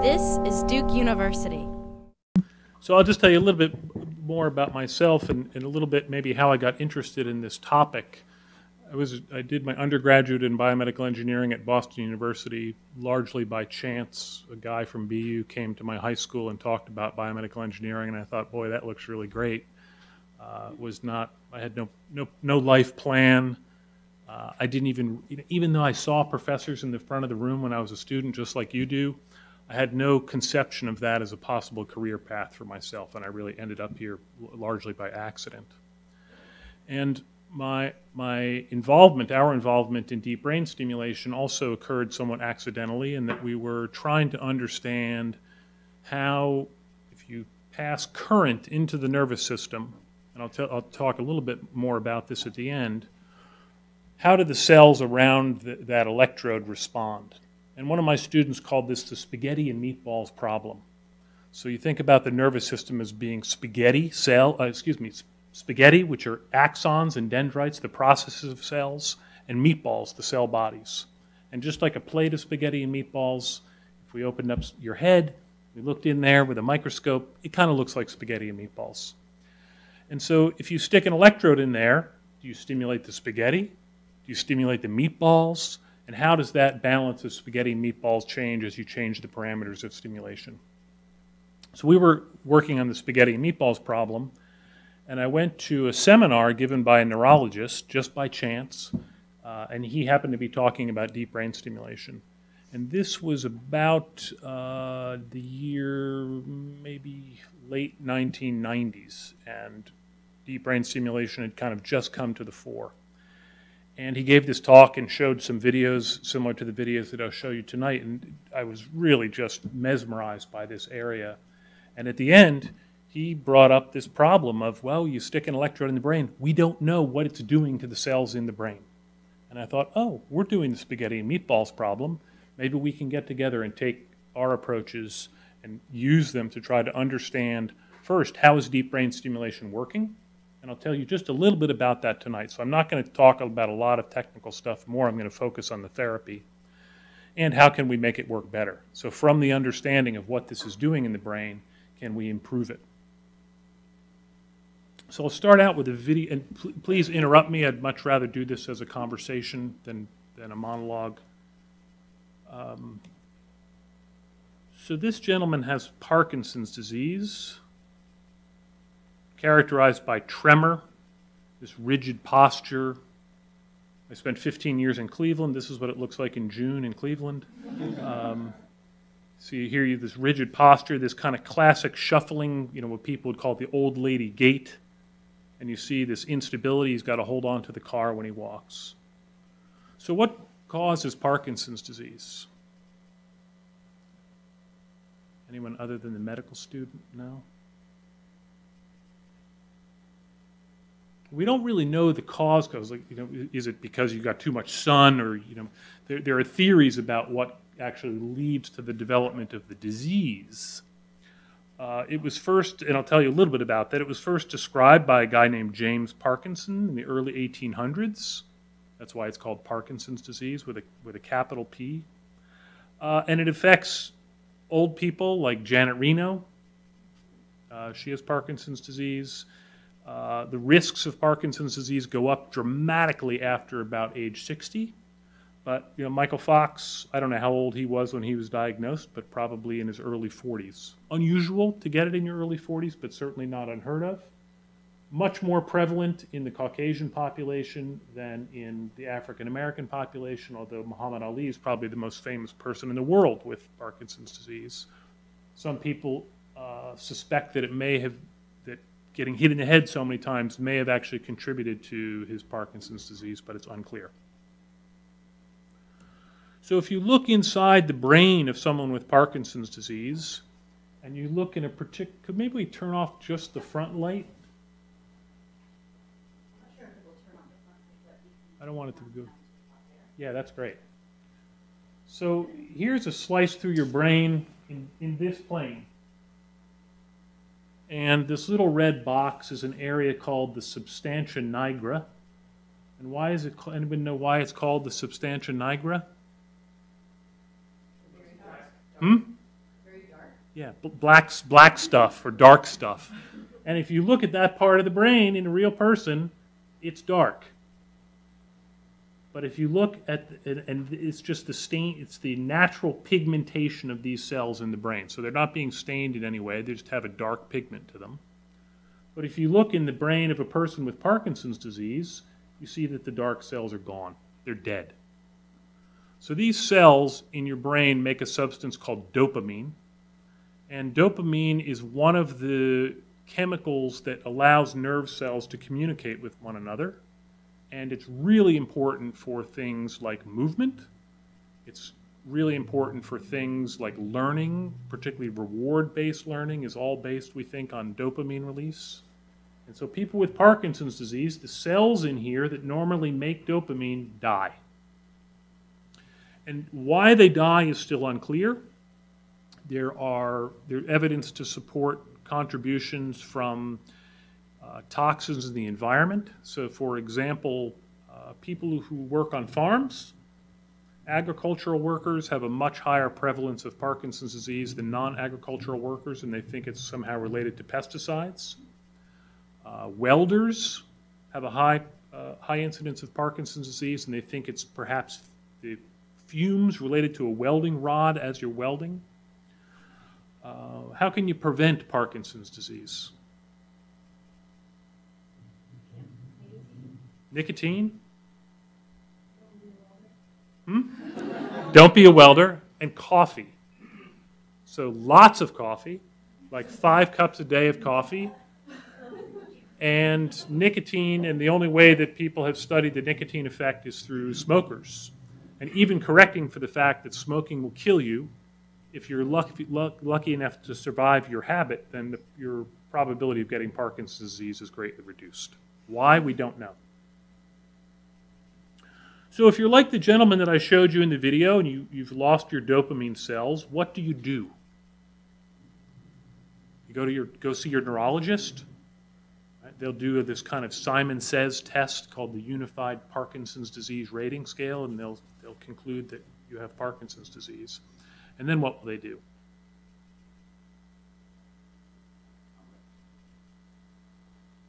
This is Duke University. So I'll just tell you a little bit more about myself and a little bit maybe how I got interested in this topic. I did my undergraduate in biomedical engineering at Boston University largely by chance. A guy from BU came to my high school and talked about biomedical engineering, and I thought, boy, that looks really great. I had no life plan. I didn't even though I saw professors in the front of the room when I was a student, just like you do, I had no conception of that as a possible career path for myself, and I really ended up here largely by accident. And our involvement in deep brain stimulation also occurred somewhat accidentally, in that we were trying to understand how, if you pass current into the nervous system, and I'll talk a little bit more about this at the end, how do the cells around that electrode respond? And one of my students called this the spaghetti and meatballs problem. So you think about the nervous system as being spaghetti, spaghetti, which are axons and dendrites, the processes of cells, and meatballs, the cell bodies. And just like a plate of spaghetti and meatballs, if we opened up your head, we looked in there with a microscope, it kind of looks like spaghetti and meatballs. And so if you stick an electrode in there, do you stimulate the spaghetti? Do you stimulate the meatballs? And how does that balance of spaghetti and meatballs change as you change the parameters of stimulation? So we were working on the spaghetti and meatballs problem, and I went to a seminar given by a neurologist just by chance, and he happened to be talking about deep brain stimulation. And this was about the year maybe late 1990s, and deep brain stimulation had kind of just come to the fore. And he gave this talk and showed some videos similar to the videos that I'll show you tonight, and I was really just mesmerized by this area. And at the end, he brought up this problem of, well, you stick an electrode in the brain, we don't know what it's doing to the cells in the brain. And I thought, oh, we're doing the spaghetti and meatballs problem. Maybe we can get together and take our approaches and use them to try to understand, first, how is deep brain stimulation working? And I'll tell you just a little bit about that tonight. So I'm not going to talk about a lot of technical stuff more. I'm going to focus on the therapy. And how can we make it work better? So from the understanding of what this is doing in the brain, can we improve it? So I'll start out with a video, and please interrupt me. I'd much rather do this as a conversation than a monologue. So this gentleman has Parkinson's disease, characterized by tremor, this rigid posture. I spent 15 years in Cleveland. This is what it looks like in June in Cleveland. So you hear this rigid posture, this kind of classic shuffling, what people would call the old lady gait. And you see this instability. He's got to hold on to the car when he walks. So what causes Parkinson's disease? Anyone other than the medical student? No? We don't really know the cause, because is it because you got too much sun, or there are theories about what actually leads to the development of the disease. It was first, and I'll tell you a little bit about that, it was first described by a guy named James Parkinson in the early 1800s. That's why it's called Parkinson's disease with a capital P. And it affects old people like Janet Reno. She has Parkinson's disease. The risks of Parkinson's disease go up dramatically after about age 60. But Michael Fox, I don't know how old he was when he was diagnosed, but probably in his early 40s. Unusual to get it in your early 40s, but certainly not unheard of. Much more prevalent in the Caucasian population than in the African American population, although Muhammad Ali is probably the most famous person in the world with Parkinson's disease. Some people suspect that that getting hit in the head so many times may have actually contributed to his Parkinson's disease, but it's unclear. So if you look inside the brain of someone with Parkinson's disease, and you look in a particular, could maybe we turn off just the front light? I don't want it to go. Yeah, that's great. So here's a slice through your brain in this plane. And this little red box is an area called the substantia nigra. And why is it, anybody know why it's called the substantia nigra? Very Yeah, black stuff or dark stuff. And if you look at that part of the brain in a real person, it's dark. But if you look at, and it's just the stain, it's the natural pigmentation of these cells in the brain. So they're not being stained in any way, they just have a dark pigment to them. But if you look in the brain of a person with Parkinson's disease, you see that the dark cells are gone. They're dead. So these cells in your brain make a substance called dopamine. And dopamine is one of the chemicals that allows nerve cells to communicate with one another. And it's really important for things like movement. It's really important for things like learning, particularly reward-based learning is all based, we think, on dopamine release. And so people with Parkinson's disease, the cells in here that normally make dopamine die. And why they die is still unclear. There's evidence to support contributions from toxins in the environment. So for example, people who work on farms, agricultural workers have a much higher prevalence of Parkinson's disease than non-agricultural workers, and they think it's somehow related to pesticides. Welders have a high incidence of Parkinson's disease, and they think it's perhaps the fumes related to a welding rod as you're welding. How can you prevent Parkinson's disease? Nicotine? Don't be a welder. And coffee. So lots of coffee, like 5 cups a day of coffee. And nicotine, and the only way that people have studied the nicotine effect is through smokers. And even correcting for the fact that smoking will kill you, if you're lucky enough to survive your habit, then your probability of getting Parkinson's disease is greatly reduced. Why? We don't know. So if you're like the gentleman that I showed you in the video and you've lost your dopamine cells, what do? You go see your neurologist. Right? They'll do this kind of Simon Says test called the Unified Parkinson's Disease Rating Scale, and they'll conclude that you have Parkinson's disease. And then what will they do?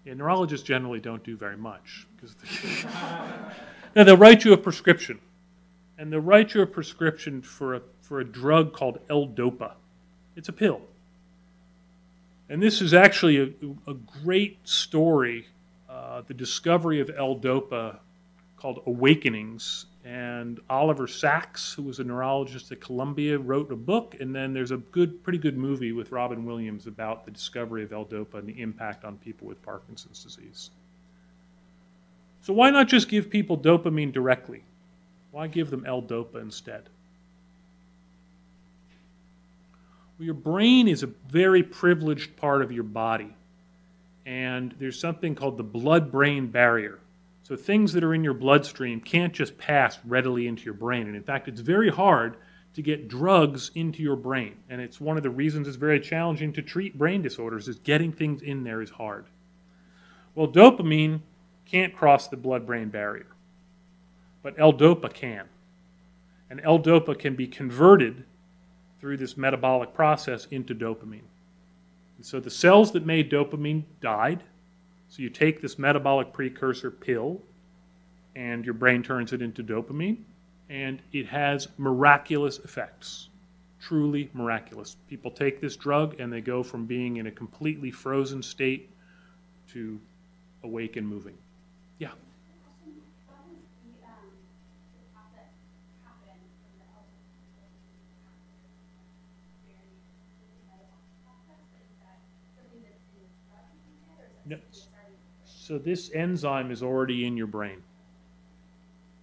Yeah, neurologists generally don't do very much. Now, they'll write you a prescription. And they'll write you a prescription for a drug called L-Dopa. It's a pill. And this is actually a great story, the discovery of L-Dopa called Awakenings. And Oliver Sacks, who was a neurologist at Columbia, wrote a book. And then there's a pretty good movie with Robin Williams about the discovery of L-Dopa and the impact on people with Parkinson's disease. So why not just give people dopamine directly? Why give them L-Dopa instead? Well, your brain is a very privileged part of your body. And there's something called the blood-brain barrier. So things that are in your bloodstream can't just pass readily into your brain. And in fact, it's very hard to get drugs into your brain. And it's one of the reasons it's very challenging to treat brain disorders, is getting things in there is hard. Well, dopamine can't cross the blood-brain barrier, but L-Dopa can. And L-Dopa can be converted through this metabolic process into dopamine. And so the cells that made dopamine died. So you take this metabolic precursor pill, and your brain turns it into dopamine, and it has miraculous effects, truly miraculous. People take this drug, and they go from being in a completely frozen state to awake and moving. Yeah? No. So this enzyme is already in your brain.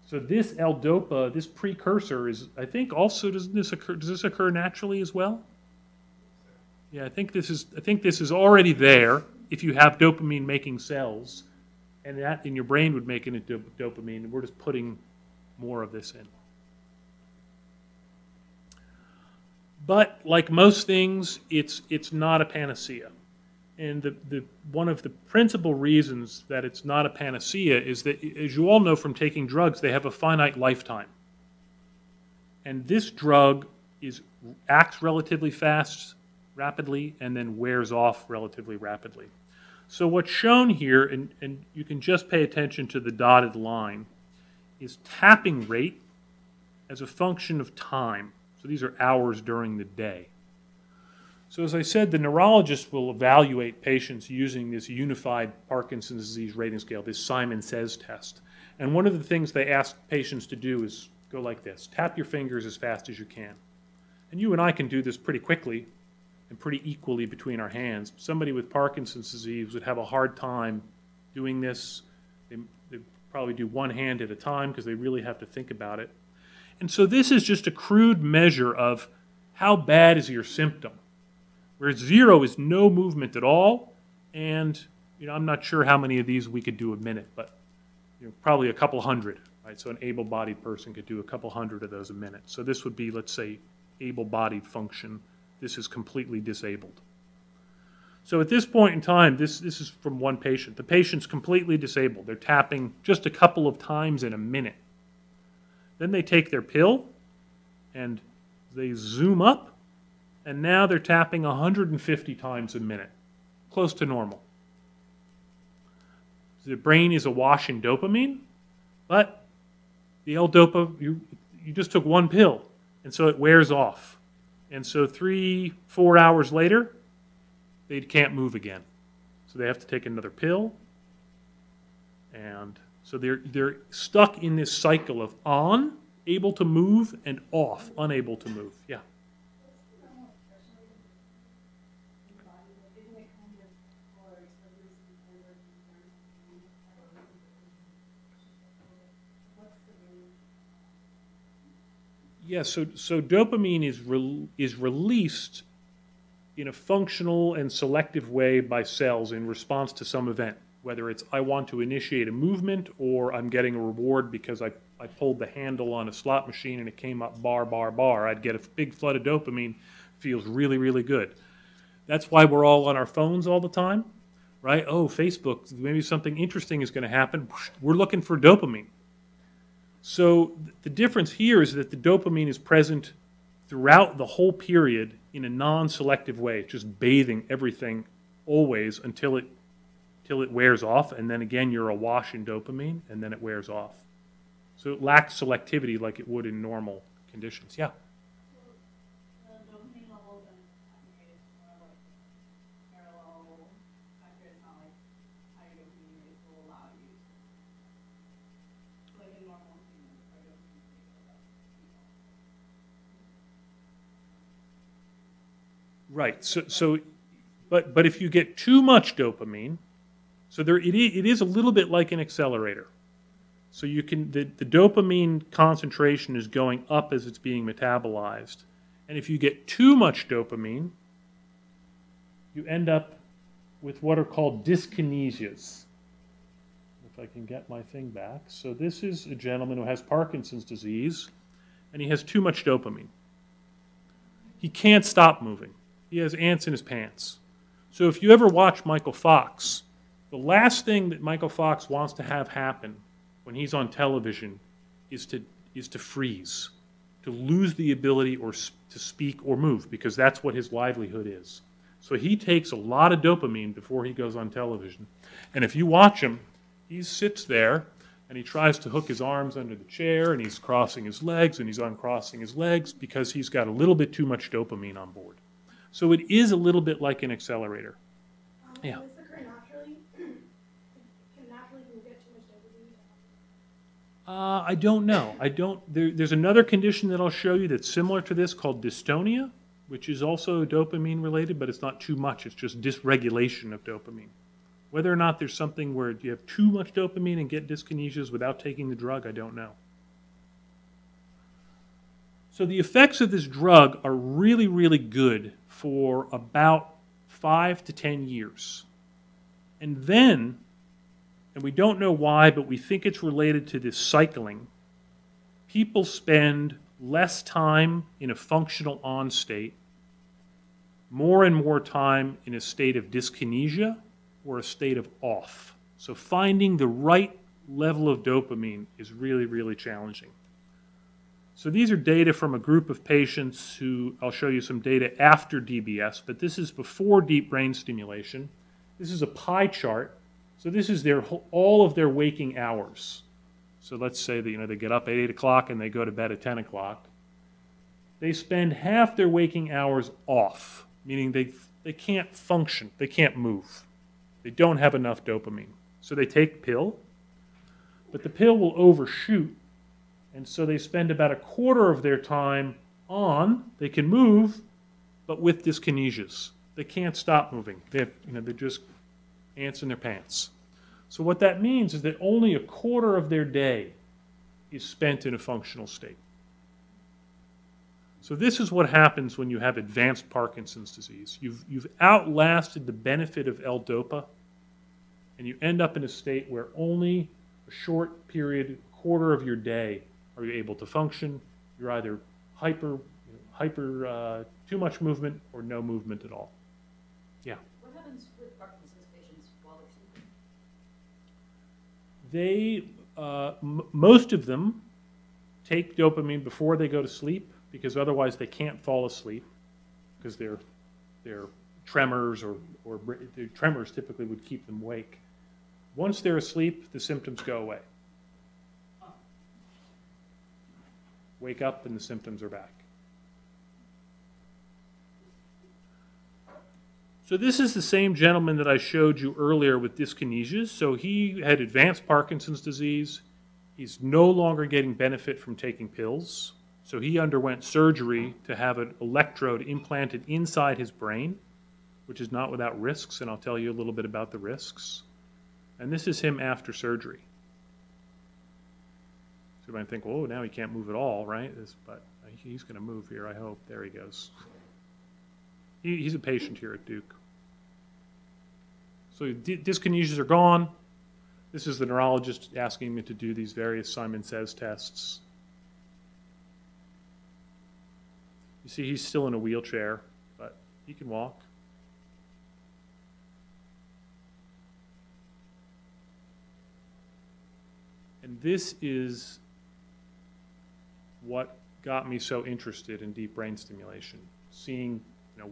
So this L-Dopa, this precursor is, I think also, does this occur naturally as well? Yeah, I think this is already there if you have dopamine making cells, and that in your brain would make it into dopamine, and we're just putting more of this in. But like most things, it's not a panacea. And one of the principal reasons that it's not a panacea is that, as you all know from taking drugs, they have a finite lifetime. And this drug acts relatively fast, rapidly and then wears off relatively rapidly. So what's shown here, and you can just pay attention to the dotted line, is tapping rate as a function of time. So these are hours during the day. So as I said, the neurologist will evaluate patients using this unified Parkinson's disease rating scale, this Simon Says test. And one of the things they ask patients to do is go like this: tap your fingers as fast as you can. And you and I can do this pretty quickly and pretty equally between our hands. Somebody with Parkinson's disease would have a hard time doing this. They probably do one hand at a time because they really have to think about it. And so this is just a crude measure of how bad is your symptom, where 0 is no movement at all, and I'm not sure how many of these we could do a minute, but probably a couple hundred, right? So an able-bodied person could do a couple hundred of those a minute. So this would be, let's say, able-bodied function. This is completely disabled. So at this point in time, this is from one patient. The patient's completely disabled. They're tapping just a couple of times in a minute. Then they take their pill, and they zoom up, and now they're tapping 150 times a minute, close to normal. The brain is awash in dopamine, but the L-Dopa, you just took one pill, and so it wears off. And so 3-4 hours later, they can't move again. So they have to take another pill, and so they're stuck in this cycle of on, able to move, and off, unable to move. Yeah. Yeah, so dopamine is released in a functional and selective way by cells in response to some event, whether it's I want to initiate a movement or I'm getting a reward because I pulled the handle on a slot machine and it came up bar, bar, bar. I'd get a big flood of dopamine. Feels really, really good. That's why we're all on our phones all the time, right? Oh, Facebook, maybe something interesting is going to happen. We're looking for dopamine. So the difference here is that the dopamine is present throughout the whole period in a non-selective way, just bathing everything always until it wears off, and then again you're awash in dopamine, and then it wears off. So it lacks selectivity like it would in normal conditions. Yeah? So the dopamine levels and activate is more like parallel factor. It's not like higher dopamine rates will allow you to, like in normal humans, higher dopamine rates will allow you. Right. But if you get too much dopamine, so it is a little bit like an accelerator. So you can the dopamine concentration is going up as it's being metabolized, and if you get too much dopamine, you end up with what are called dyskinesias. If I can get my thing back. So this is a gentleman who has Parkinson's disease, and he has too much dopamine. He can't stop moving. He has ants in his pants. So if you ever watch Michael Fox, the last thing that Michael Fox wants to have happen when he's on television is to freeze, to lose the ability or to speak or move, because that's what his livelihood is. So he takes a lot of dopamine before he goes on television. And if you watch him, he sits there and he tries to hook his arms under the chair, and he's crossing his legs and he's uncrossing his legs because he's got a little bit too much dopamine on board. So it is a little bit like an accelerator. Yeah. Does the current naturally, can you get too much dopamine? I don't know. There's another condition that I'll show you that's similar to this called dystonia, which is also dopamine related, but it's not too much. It's just dysregulation of dopamine. Whether or not there's something where you have too much dopamine and get dyskinesias without taking the drug, I don't know. So the effects of this drug are really, really good for about 5 to 10 years. And then, and we don't know why, but we think it's related to this cycling, people spend less time in a functional on state, more and more time in a state of dyskinesia or a state of off. So finding the right level of dopamine is really, really challenging. So these are data from a group of patients who, I'll show you some data after DBS, but this is before deep brain stimulation. This is a pie chart. So this is all of their waking hours. So let's say that they get up at 8 o'clock and they go to bed at 10 o'clock. They spend half their waking hours off, meaning they can't function, they can't move. They don't have enough dopamine. So they take a pill, but the pill will overshoot, and so they spend about a quarter of their time they can move, but with dyskinesias. They can't stop moving. They're just ants in their pants. So what that means is that only a quarter of their day is spent in a functional state. So this is what happens when you have advanced Parkinson's disease. You've outlasted the benefit of L-Dopa, and you end up in a state where only a short period, quarter of your day, are you able to function. You're either hyper too much movement or no movement at all. Yeah. What happens with Parkinson's patients while they're sleeping? Most of them take dopamine before they go to sleep, because otherwise they can't fall asleep, because their tremors or their tremors typically would keep them awake. Once they're asleep, the symptoms go away. Wake up and the symptoms are back. So this is the same gentleman that I showed you earlier with dyskinesias. So he had advanced Parkinson's disease. He's no longer getting benefit from taking pills. So he underwent surgery to have an electrode implanted inside his brain, which is not without risks, and I'll tell you a little bit about the risks. And this is him after surgery. So you might think, oh, now he can't move at all, right? But he's going to move here, I hope. There he goes. He's a patient here at Duke. So dyskinesias are gone. This is the neurologist asking me to do these various Simon Says tests. You see, he's still in a wheelchair, but he can walk. And this is what got me so interested in deep brain stimulation, seeing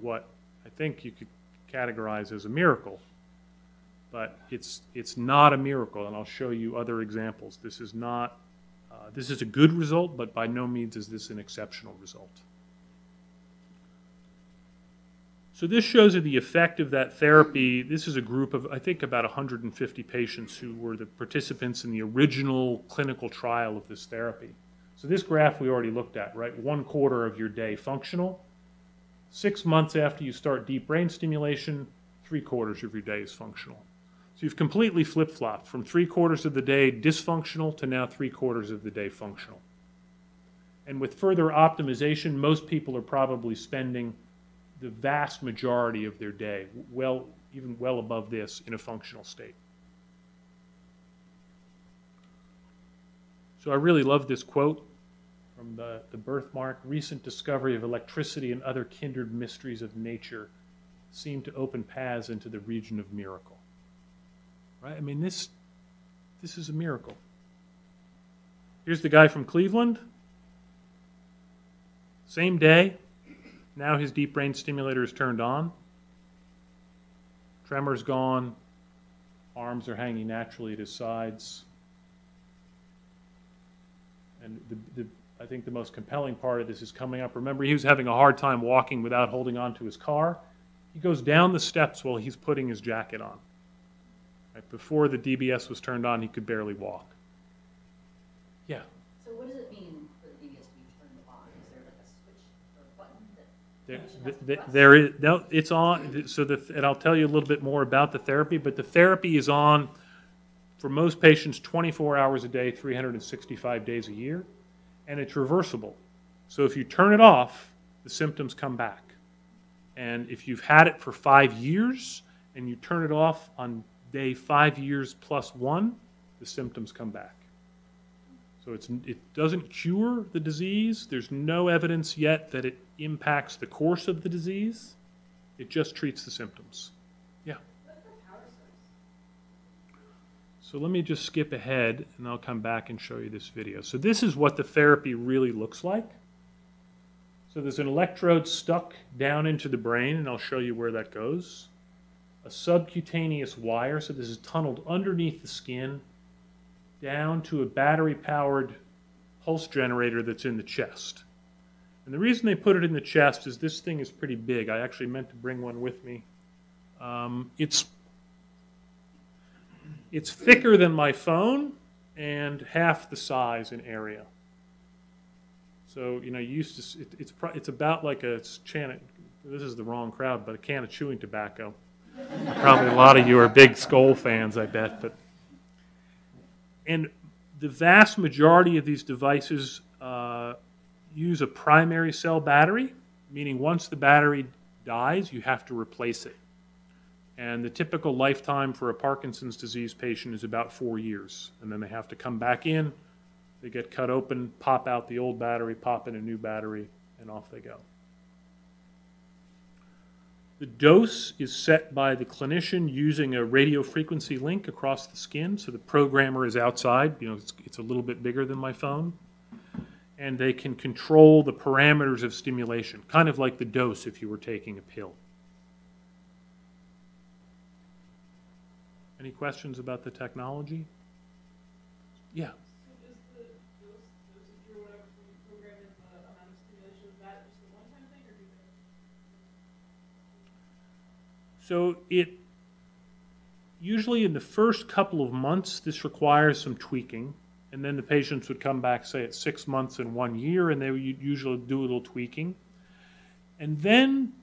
what I think you could categorize as a miracle, but it's not a miracle, and I'll show you other examples. This is not, this is a good result, but by no means is this an exceptional result. So this shows you the effect of that therapy. This is a group of, I think, about 150 patients who were the participants in the original clinical trial of this therapy. So this graph we already looked at, right? 1/4 of your day functional. 6 months after you start deep brain stimulation, 3/4 of your day is functional. So you've completely flip-flopped from 3/4 of the day dysfunctional to now 3/4 of the day functional. And with further optimization, most people are probably spending the vast majority of their day, even well above this, in a functional state. So I really love this quote from the birthmark. Recent discovery of electricity and other kindred mysteries of nature seem to open paths into the region of miracle. Right? I mean, this is a miracle. Here's the guy from Cleveland. Same day. Now his deep brain stimulator is turned on. Tremor's gone. Arms are hanging naturally at his sides. And I think the most compelling part of this is coming up. Remember, he was having a hard time walking without holding on to his car. He goes down the steps while he's putting his jacket on. Right? Before the DBS was turned on, he could barely walk. Yeah. So what does it mean for the DBS to be turned on? Is there like a switch or a button that there is no. It's on. So and I'll tell you a little bit more about the therapy. But the therapy is on for most patients 24 hours a day, 365 days a year, and it's reversible. So if you turn it off, the symptoms come back. And if you've had it for 5 years and you turn it off on day 5 years plus 1, the symptoms come back. So it doesn't cure the disease. There's no evidence yet that it impacts the course of the disease. It just treats the symptoms. Yeah. What's the power source? So let me just skip ahead, and I'll come back and show you this video. So this is what the therapy really looks like. So there's an electrode stuck down into the brain, and I'll show you where that goes. A subcutaneous wire, so this is tunneled underneath the skin, down to a battery-powered pulse generator that's in the chest. And the reason they put it in the chest is this thing is pretty big. I actually meant to bring one with me. It's thicker than my phone and half the size in area. So, you know, you used to, it's about like this is the wrong crowd, but a can of chewing tobacco. Probably a lot of you are big Skoll fans, I bet. And the vast majority of these devices use a primary cell battery, meaning once the battery dies, you have to replace it. And the typical lifetime for a Parkinson's disease patient is about 4 years. And then they have to come back in, they get cut open, pop out the old battery, pop in a new battery, and off they go. The dose is set by the clinician using a radio frequency link across the skin. So the programmer is outside. You know, it's a little bit bigger than my phone. And they can control the parameters of stimulation, kind of like the dose if you were taking a pill. Any questions about the technology? Yeah. So is the dosage or whatever when you program in the amount of stimulation, is that just a one-time thing, or do you? So it usually in the first couple of months, this requires some tweaking. And then the patients would come back, say, at 6 months and 1 year, and they would usually do a little tweaking. And then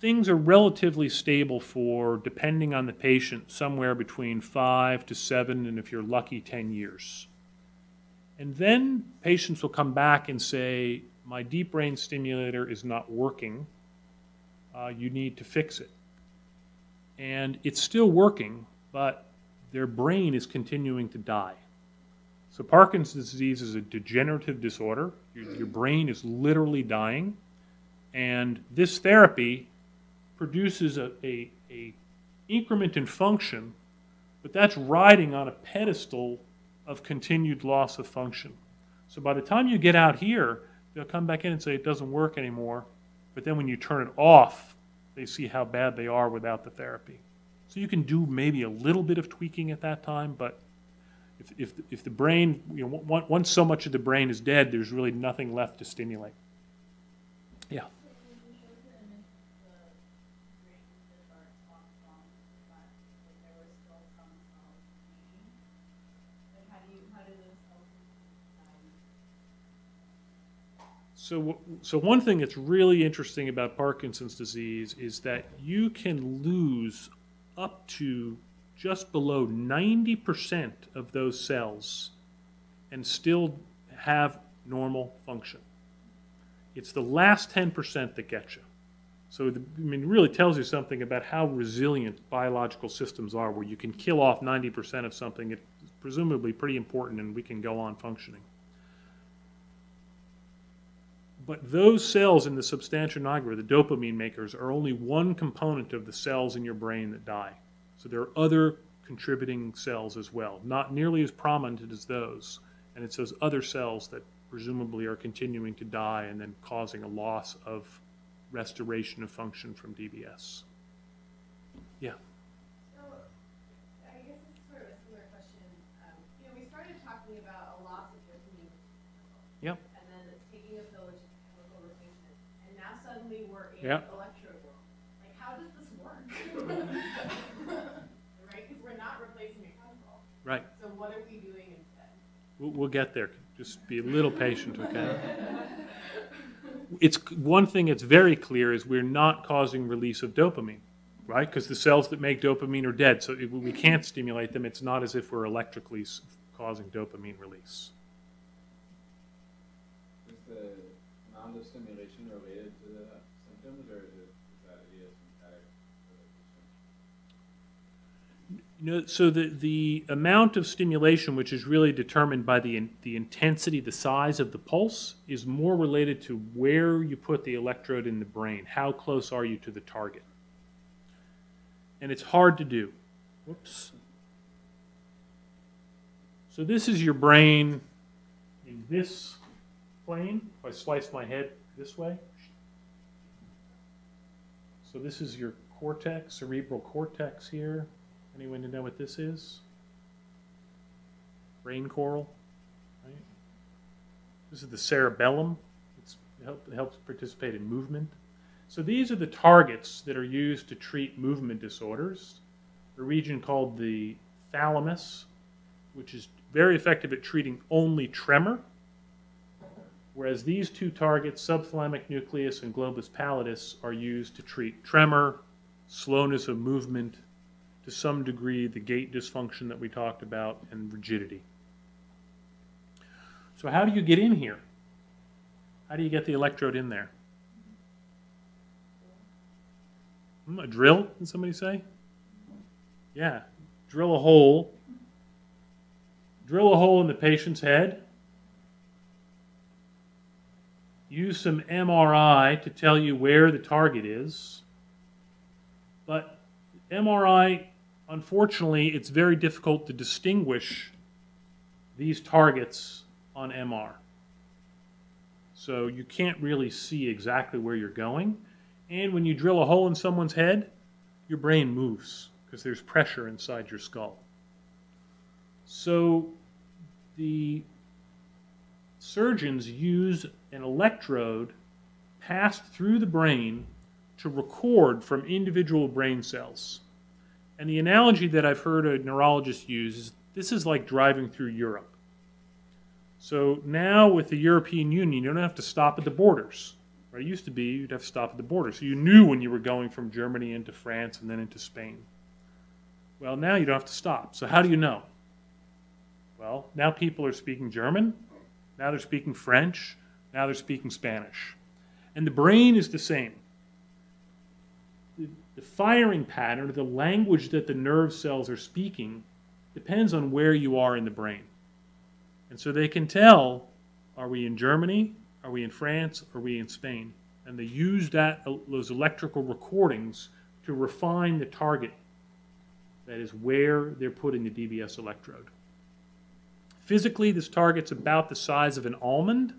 things are relatively stable for, depending on the patient, somewhere between 5 to 7, and if you're lucky, 10 years. And then patients will come back and say, my deep brain stimulator is not working. You need to fix it. And it's still working, but their brain is continuing to die. So Parkinson's disease is a degenerative disorder. Your brain is literally dying. And this therapy produces a increment in function, but that's riding on a pedestal of continued loss of function. So by the time you get out here, they'll come back in and say it doesn't work anymore. But then when you turn it off, they see how bad they are without the therapy. So you can do maybe a little bit of tweaking at that time, but if the brain, you know, once so much of the brain is dead, there's really nothing left to stimulate. Yeah. So when you showed the image of the brain that are off from that, like there was still some cells remaining, like how did those cells die? So one thing that's really interesting about Parkinson's disease is that you can lose up to just below 90% of those cells and still have normal function. It's the last 10% that gets you. So, it really tells you something about how resilient biological systems are, where you can kill off 90% of something. It's presumably pretty important, and we can go on functioning. But those cells in the substantia nigra, the dopamine makers, are only one component of the cells in your brain that die. So there are other contributing cells as well, not nearly as prominent as those. And it's those other cells that presumably are continuing to die and then causing a loss of restoration of function from DBS. Yeah. So, I guess it's sort of a similar question. You know, we started talking about a loss of dopamine. Yep. And then taking a pill, which is a chemical replacement. And now suddenly we're in Yep. electrode world. Like, how does this work? Right? Because we're not replacing a chemical. Right. So what are we doing instead? We'll get there. Just be a little patient, okay? It's one thing that's very clear is we're not causing release of dopamine, right? Because the cells that make dopamine are dead, so we can't stimulate them. It's not as if we're electrically causing dopamine release. Is the amount of stimulation related to the symptoms, or is that idiosyncratic for the patient? No, so the amount of stimulation, which is really determined by the intensity, the size of the pulse, is more related to where you put the electrode in the brain. How close are you to the target? And it's hard to do. Whoops. So this is your brain in this plane. If I slice my head this way. So this is your cortex, cerebral cortex here. Anyone know what this is? Brain coral, right? This is the cerebellum. It helps participate in movement. So these are the targets that are used to treat movement disorders. A region called the thalamus, which is very effective at treating only tremor, whereas these two targets, subthalamic nucleus and globus pallidus, are used to treat tremor, slowness of movement, to some degree the gait dysfunction that we talked about, and rigidity. So how do you get in here? How do you get the electrode in there? A drill, did somebody say? Yeah, drill a hole. Drill a hole in the patient's head. Use some MRI to tell you where the target is. But MRI, unfortunately, it's very difficult to distinguish these targets on MR. So you can't really see exactly where you're going. And when you drill a hole in someone's head, your brain moves because there's pressure inside your skull. So the surgeons use an electrode passed through the brain to record from individual brain cells. And the analogy that I've heard a neurologist use is this is like driving through Europe. So now with the European Union, you don't have to stop at the borders. Right? It used to be you'd have to stop at the border. So you knew when you were going from Germany into France and then into Spain. Well, now you don't have to stop. So how do you know? Well, now people are speaking German. Now they're speaking French. Now they're speaking Spanish. And the brain is the same. The firing pattern, or the language that the nerve cells are speaking, depends on where you are in the brain. And so they can tell, are we in Germany? Are we in France? Are we in Spain? And they use those electrical recordings to refine the target. That is where they're putting the DBS electrode. Physically, this target's about the size of an almond,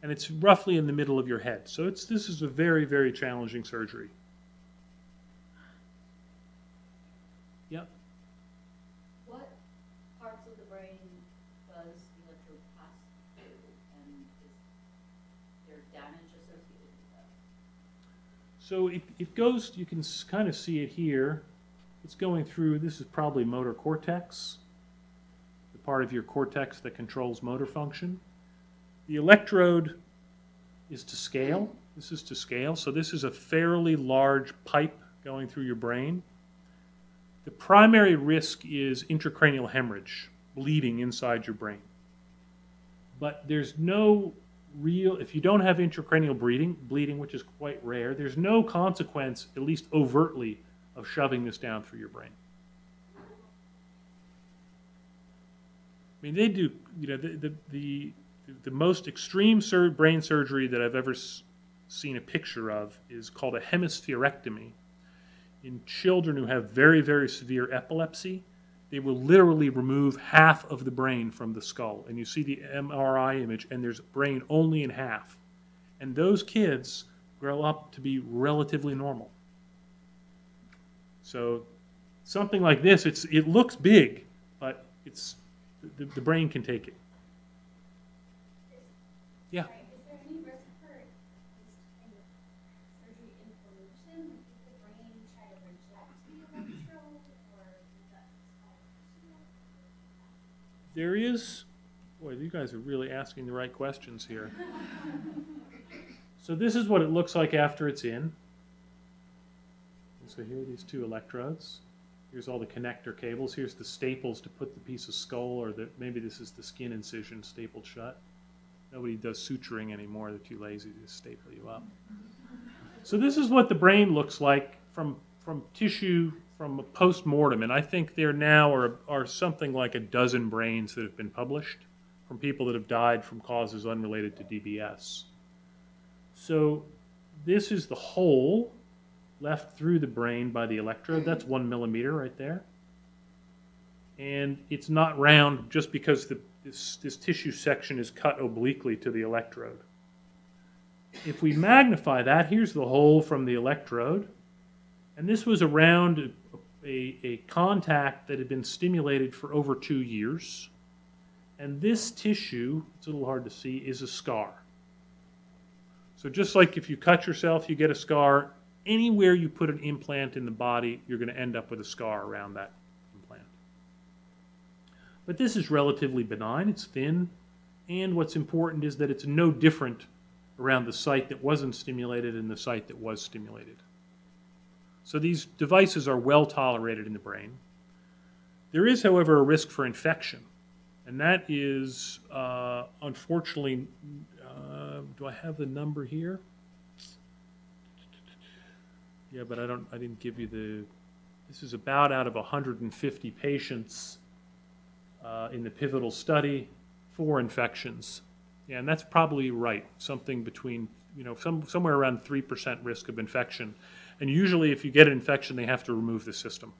and it's roughly in the middle of your head. So this is a very, very challenging surgery. Yep. What parts of the brain does the electrode pass through, and is there damage associated with that? So it goes, you can kind of see it here. It's going through, this is probably motor cortex, the part of your cortex that controls motor function. The electrode is to scale. This is to scale. So this is a fairly large pipe going through your brain. The primary risk is intracranial hemorrhage, bleeding inside your brain. But there's no real, if you don't have intracranial bleeding, which is quite rare, there's no consequence, at least overtly, of shoving this down through your brain. I mean, they do, you know, the most extreme brain surgery that I've ever seen a picture of is called a hemispherectomy. In children who have very, very severe epilepsy, they will literally remove half of the brain from the skull. And you see the MRI image, and there's brain only in half. And those kids grow up to be relatively normal. So something like this, it looks big, but the brain can take it. Yeah. Is there any risk for this kind of surgery inflammation? Does the brain try to reject the electrode, or does that There is, boy, you guys are really asking the right questions here. So this is what it looks like after it's in. And so here are these two electrodes. Here's all the connector cables. Here's the staples to put the piece of skull, or maybe this is the skin incision stapled shut. Nobody does suturing anymore. They're too lazy to staple you up. So this is what the brain looks like from tissue, from a post-mortem. And I think there now are something like a dozen brains that have been published from people that have died from causes unrelated to DBS. So this is the hole left through the brain by the electrode. That's 1 millimeter right there. and it's not round just because this tissue section is cut obliquely to the electrode. If we magnify that, here's the hole from the electrode, and this was around a contact that had been stimulated for over 2 years. And this tissue, it's a little hard to see, is a scar. So just like if you cut yourself, you get a scar, anywhere you put an implant in the body, you're going to end up with a scar around that implant. But this is relatively benign, it's thin, and what's important is that it's no different around the site that wasn't stimulated and the site that was stimulated. So these devices are well tolerated in the brain. There is, however, a risk for infection, and that is, unfortunately, do I have the number here? Yeah, but I didn't give you this is about out of 150 patients in the pivotal study, 4 infections. Yeah, and that's probably right, something between, somewhere around 3% risk of infection. And usually if you get an infection, they have to remove the system.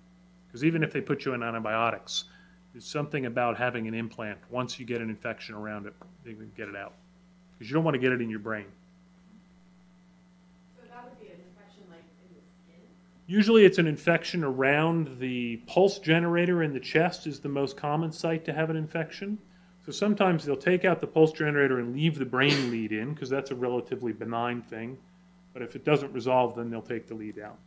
Because even if they put you on antibiotics, there's something about having an implant. Once you get an infection around it, they can get it out. Because you don't want to get it in your brain. So that would be an infection like in the skin? Usually it's an infection around the pulse generator in the chest is the most common site to have an infection. So sometimes they'll take out the pulse generator and leave the brain lead in, because that's a relatively benign thing. But if it doesn't resolve, then they'll take the lead out.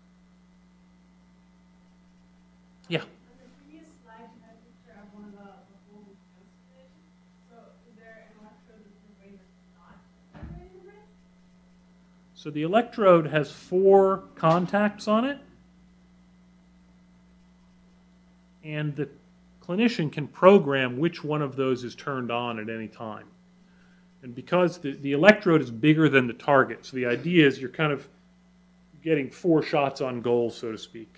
Yeah? On the previous slide, you had a picture of one of the holes in stimulation. So is there an electrode in the brain that's not stimulating the brain? So the electrode has 4 contacts on it, and the clinician can program which one of those is turned on at any time. And because the electrode is bigger than the target, so the idea is you're kind of getting 4 shots on goal, so to speak.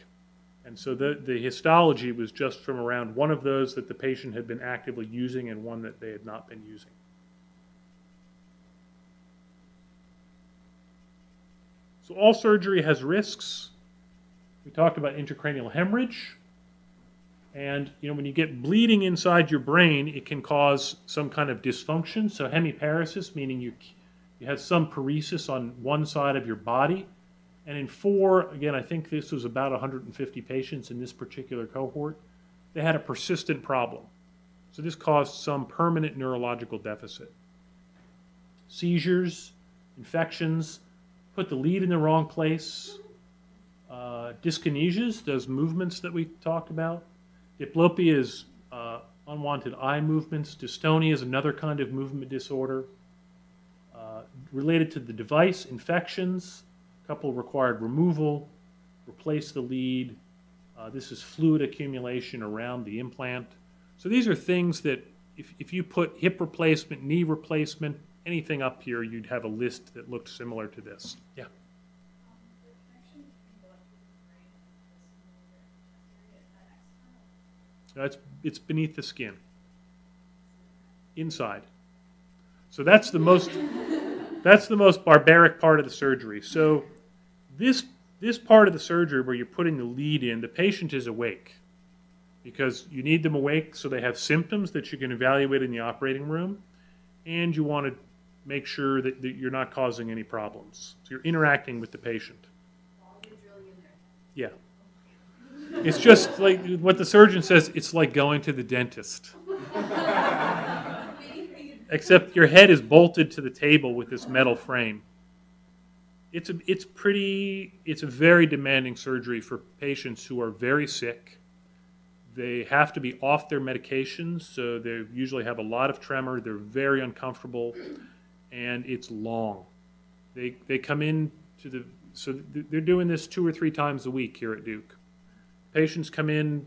And so the histology was just from around one of those that the patient had been actively using and one that they had not been using. So all surgery has risks. We talked about intracranial hemorrhage. And when you get bleeding inside your brain, it can cause some kind of dysfunction. So hemiparesis, meaning you have some paresis on one side of your body. And in 4, again, I think this was about 150 patients in this particular cohort, they had a persistent problem. So this caused some permanent neurological deficit. Seizures, infections, put the lead in the wrong place, dyskinesias, those movements that we talked about. Diplopia is unwanted eye movements. Dystonia is another kind of movement disorder. Related to the device, infections, a couple required removal, replace the lead. This is fluid accumulation around the implant. So these are things that if you put hip replacement, knee replacement, anything up here, you'd have a list that looked similar to this. Yeah. The connection between the electrode in the brain and the stimulator is that external? It's beneath the skin, inside. So that's the most barbaric part of the surgery. So this part of the surgery where you're putting the lead in, the patient is awake because you need them awake so they have symptoms that you can evaluate in the operating room, and you want to make sure that you're not causing any problems. So you're interacting with the patient. While you're drilling in there. Yeah. It's just like what the surgeon says, it's like going to the dentist. Except your head is bolted to the table with this metal frame. It's a very demanding surgery for patients who are very sick. They have to be off their medications, so they usually have a lot of tremor. They're very uncomfortable, and it's long. They come in so they're doing this 2 or 3 times a week here at Duke. Patients come in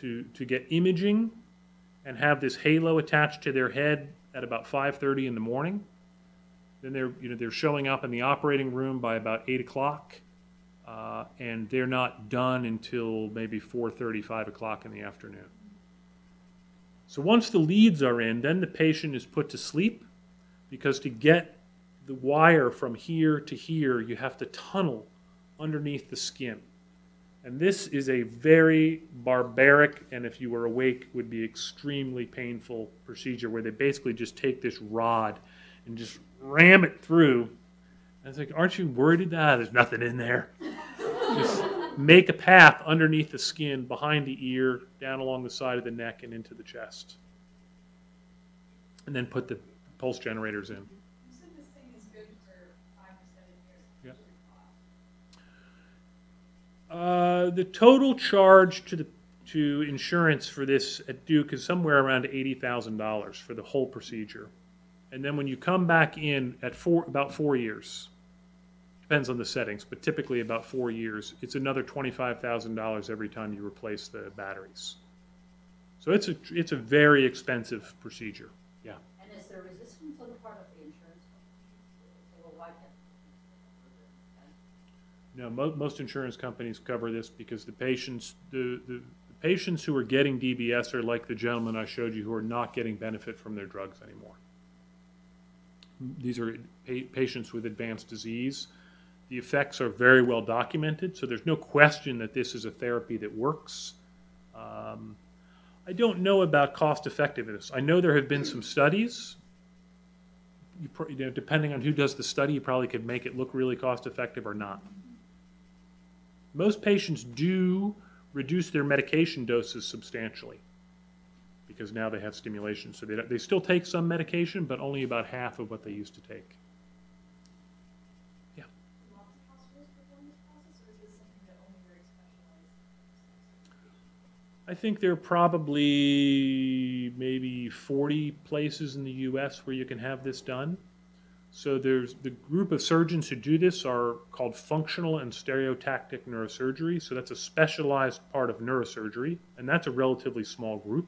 to get imaging and have this halo attached to their head at about 5:30 in the morning. Then they're showing up in the operating room by about 8 o'clock, and they're not done until maybe 4:30, 5 o'clock in the afternoon. So once the leads are in, then the patient is put to sleep, because to get the wire from here to here, you have to tunnel underneath the skin. And this is a very barbaric, and if you were awake, would be extremely painful procedure where they basically just take this rod and just ram it through. And it's like, aren't you worried that there's nothing in there? Just make a path underneath the skin, behind the ear, down along the side of the neck, and into the chest. And then put the pulse generators in. You said this thing is good for 5 to 7 years. How Yep. much does it cost? The total charge to insurance for this at Duke is somewhere around $80,000 for the whole procedure. And then when you come back in at about 4 years, depends on the settings, but typically about 4 years, it's another $25,000 every time you replace the batteries. So it's a very expensive procedure. Yeah. And is there resistance on the part of the insurance company? Say, well, why can't? No, most insurance companies cover this because the patients who are getting DBS are like the gentleman I showed you who are not getting benefit from their drugs anymore. These are patients with advanced disease. The effects are very well documented, so there's no question that this is a therapy that works. I don't know about cost effectiveness. I know there have been some studies. Depending on who does the study, you probably could make it look really cost effective or not. Most patients do reduce their medication doses substantially because now they have stimulation. So they still take some medication, but only about half of what they used to take. Yeah. Do lots of hospitals perform this process, or is this something that only very specialized? I think there are probably maybe 40 places in the U.S. where you can have this done. So there's the group of surgeons who do this are called functional and stereotactic neurosurgery. So that's a specialized part of neurosurgery, and that's a relatively small group.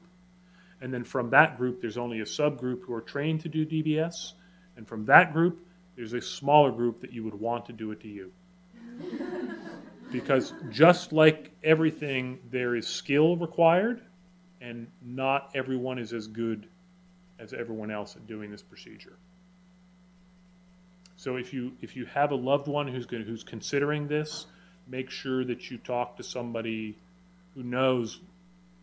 And then from that group, there's only a subgroup who are trained to do DBS. And from that group, there's a smaller group that you would want to do it to you. Because just like everything, there is skill required, and not everyone is as good as everyone else at doing this procedure. So if you have a loved one who's considering this, make sure that you talk to somebody who knows,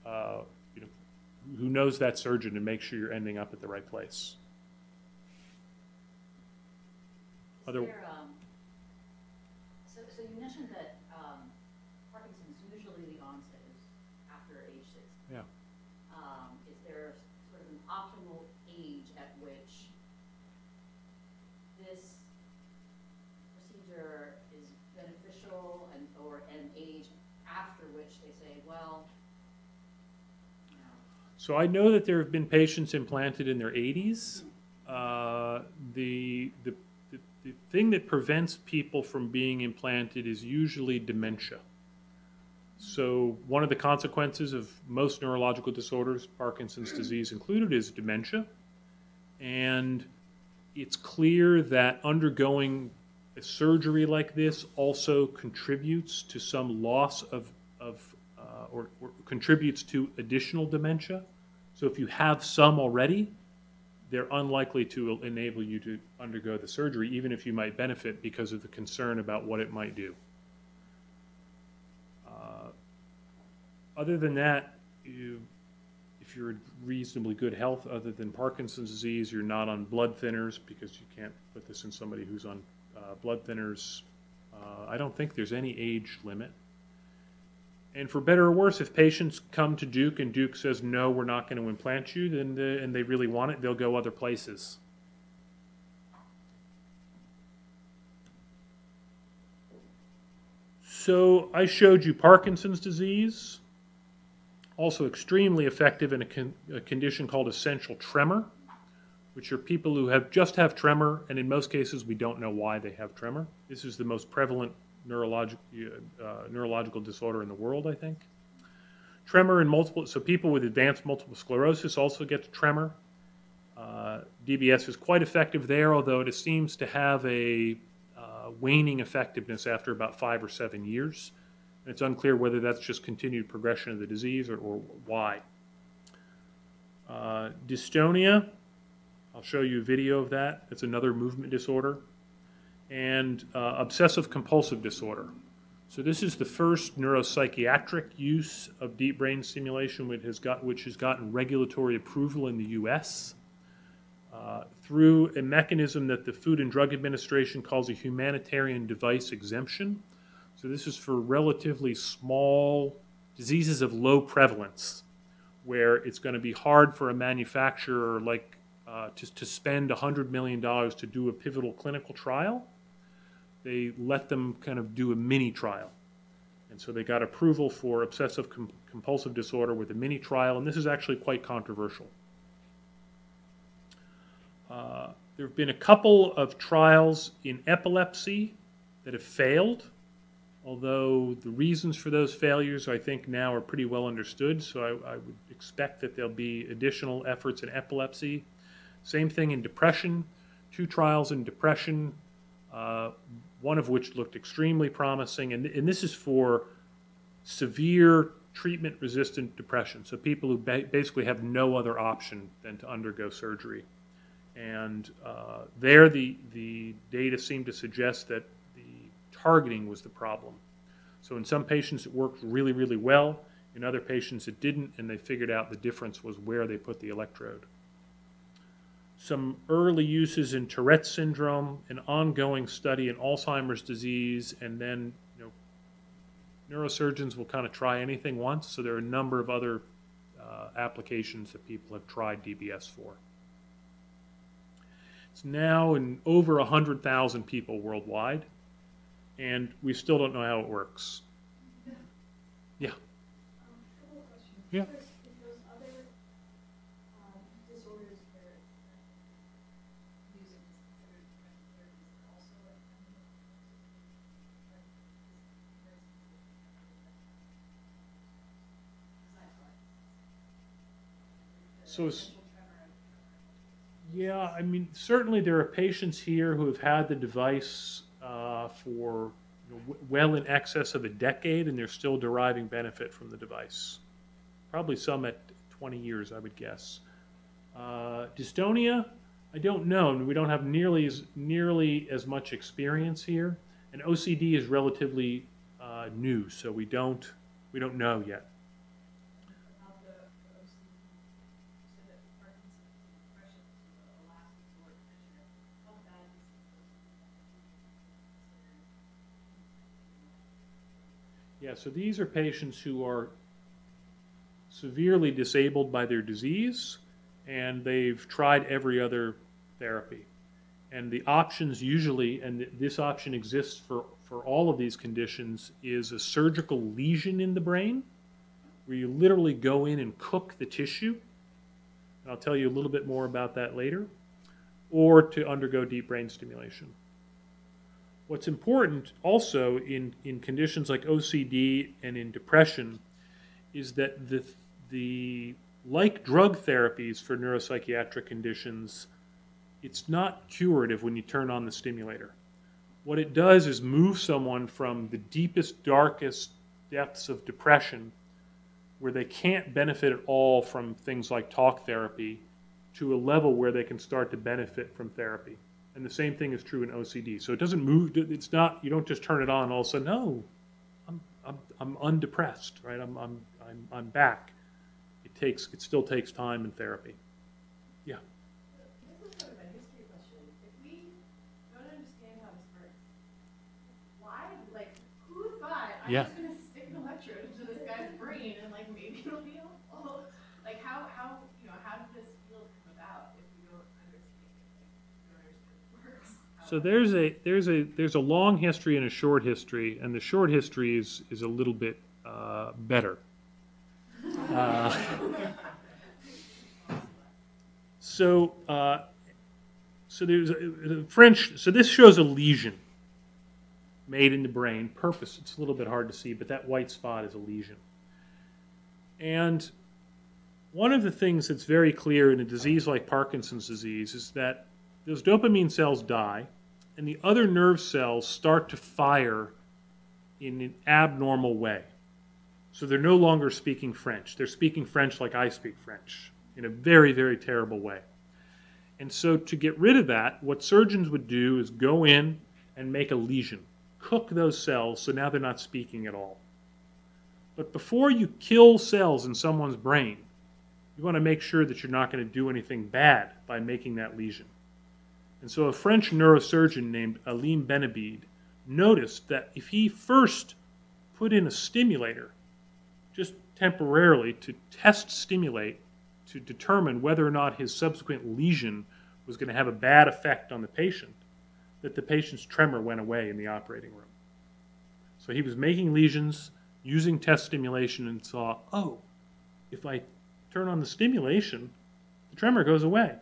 who knows that surgeon, and make sure you're ending up at the right place. So you mentioned that Parkinson's, usually the onset is after age 60. Yeah. Is there sort of an optimal age at which this procedure is beneficial, or an age after which they say, well, you know. So I know that there have been patients implanted in their 80s. The thing that prevents people from being implanted is usually dementia. So one of the consequences of most neurological disorders, Parkinson's disease included, is dementia. And it's clear that undergoing a surgery like this also contributes to some loss or contributes to additional dementia. So if you have some already, they're unlikely to enable you to undergo the surgery, even if you might benefit because of the concern about what it might do. Other than that, if you're in reasonably good health, other than Parkinson's disease, you're not on blood thinners, because you can't put this in somebody who's on blood thinners. I don't think there's any age limit. And for better or worse, if patients come to Duke and Duke says, no, we're not going to implant you, then and they really want it, they'll go other places. So I showed you Parkinson's disease, also extremely effective in a condition called essential tremor, which are people who just have tremor, and in most cases we don't know why they have tremor. This is the most prevalent neurological disorder in the world, I think. Tremor in so people with advanced multiple sclerosis also get tremor. DBS is quite effective there, although it seems to have a waning effectiveness after about 5 or 7 years. And it's unclear whether that's just continued progression of the disease or why. Dystonia, I'll show you a video of that. It's another movement disorder. And obsessive compulsive disorder. So this is the first neuropsychiatric use of deep brain stimulation, which has gotten regulatory approval in the U.S. Through a mechanism that the Food and Drug Administration calls a humanitarian device exemption. So this is for relatively small diseases of low prevalence, where it's going to be hard for a manufacturer like to spend $100 million to do a pivotal clinical trial. They let them kind of do a mini trial. And so they got approval for obsessive compulsive disorder with a mini trial, and this is actually quite controversial. There have been a couple of trials in epilepsy that have failed, although the reasons for those failures I think now are pretty well understood, so I would expect that there'll be additional efforts in epilepsy. Same thing in depression, 2 trials in depression, one of which looked extremely promising, and this is for severe treatment-resistant depression, so people who basically have no other option than to undergo surgery. And there the data seemed to suggest that the targeting was the problem. So in some patients it worked really, really well, in other patients it didn't, and they figured out the difference was where they put the electrode. Some early uses in Tourette's syndrome, an ongoing study in Alzheimer's disease, and then neurosurgeons will kind of try anything once, so there are a number of other applications that people have tried DBS for. It's now in over 100,000 people worldwide, and we still don't know how it works. Yeah. Couple of questions. Yeah. First, if those other disorders where using is considered different therapies are also like So yeah, I mean, certainly there are patients here who have had the device for well in excess of a decade, and they're still deriving benefit from the device. Probably some at 20 years, I would guess. Dystonia, I don't know. I mean, we don't have nearly as much experience here, and OCD is relatively new, so we don't know yet. About the OCD, you said that Parkinson's and depression is a last resort measure. How bad is the OCD? Yeah, so these are patients who are severely disabled by their disease, and they've tried every other therapy. And the options usually, and this option exists for all of these conditions, is a surgical lesion in the brain, where you literally go in and cook the tissue. And I'll tell you a little bit more about that later, or to undergo deep brain stimulation. What's important also in conditions like OCD and in depression is that like drug therapies for neuropsychiatric conditions, it's not curative when you turn on the stimulator. What it does is move someone from the deepest, darkest depths of depression, where they can't benefit at all from things like talk therapy, to a level where they can start to benefit from therapy. And the same thing is true in OCD. So it doesn't move. It's not. You don't just turn it on all of a sudden. No, I'm undepressed, right? I'm back. It still takes time in therapy. Yeah. This is sort of a history question. If we don't understand how this works, why, like, who thought I'm Yeah. just gonna stick an electrode into this guy's brain and like maybe it'll be helpful? Like how did this field come about if we don't understand it? Like, we don't understand how it works. So there's a long history and a short history, and the short history is a little bit better. So there's a French. So this shows a lesion made in the brain. Purpose. It's a little bit hard to see, but that white spot is a lesion. And one of the things that's very clear in a disease like Parkinson's disease is that those dopamine cells die, and the other nerve cells start to fire in an abnormal way. So they're no longer speaking French. They're speaking French like I speak French, in a very, very terrible way. And so to get rid of that, what surgeons would do is go in and make a lesion, cook those cells so now they're not speaking at all. But before you kill cells in someone's brain, you want to make sure that you're not going to do anything bad by making that lesion. And so a French neurosurgeon named Alim Benabid noticed that if he first put in a stimulator, just temporarily to test stimulate to determine whether or not his subsequent lesion was going to have a bad effect on the patient, that the patient's tremor went away in the operating room. So he was making lesions using test stimulation and saw, oh, if I turn on the stimulation, the tremor goes away.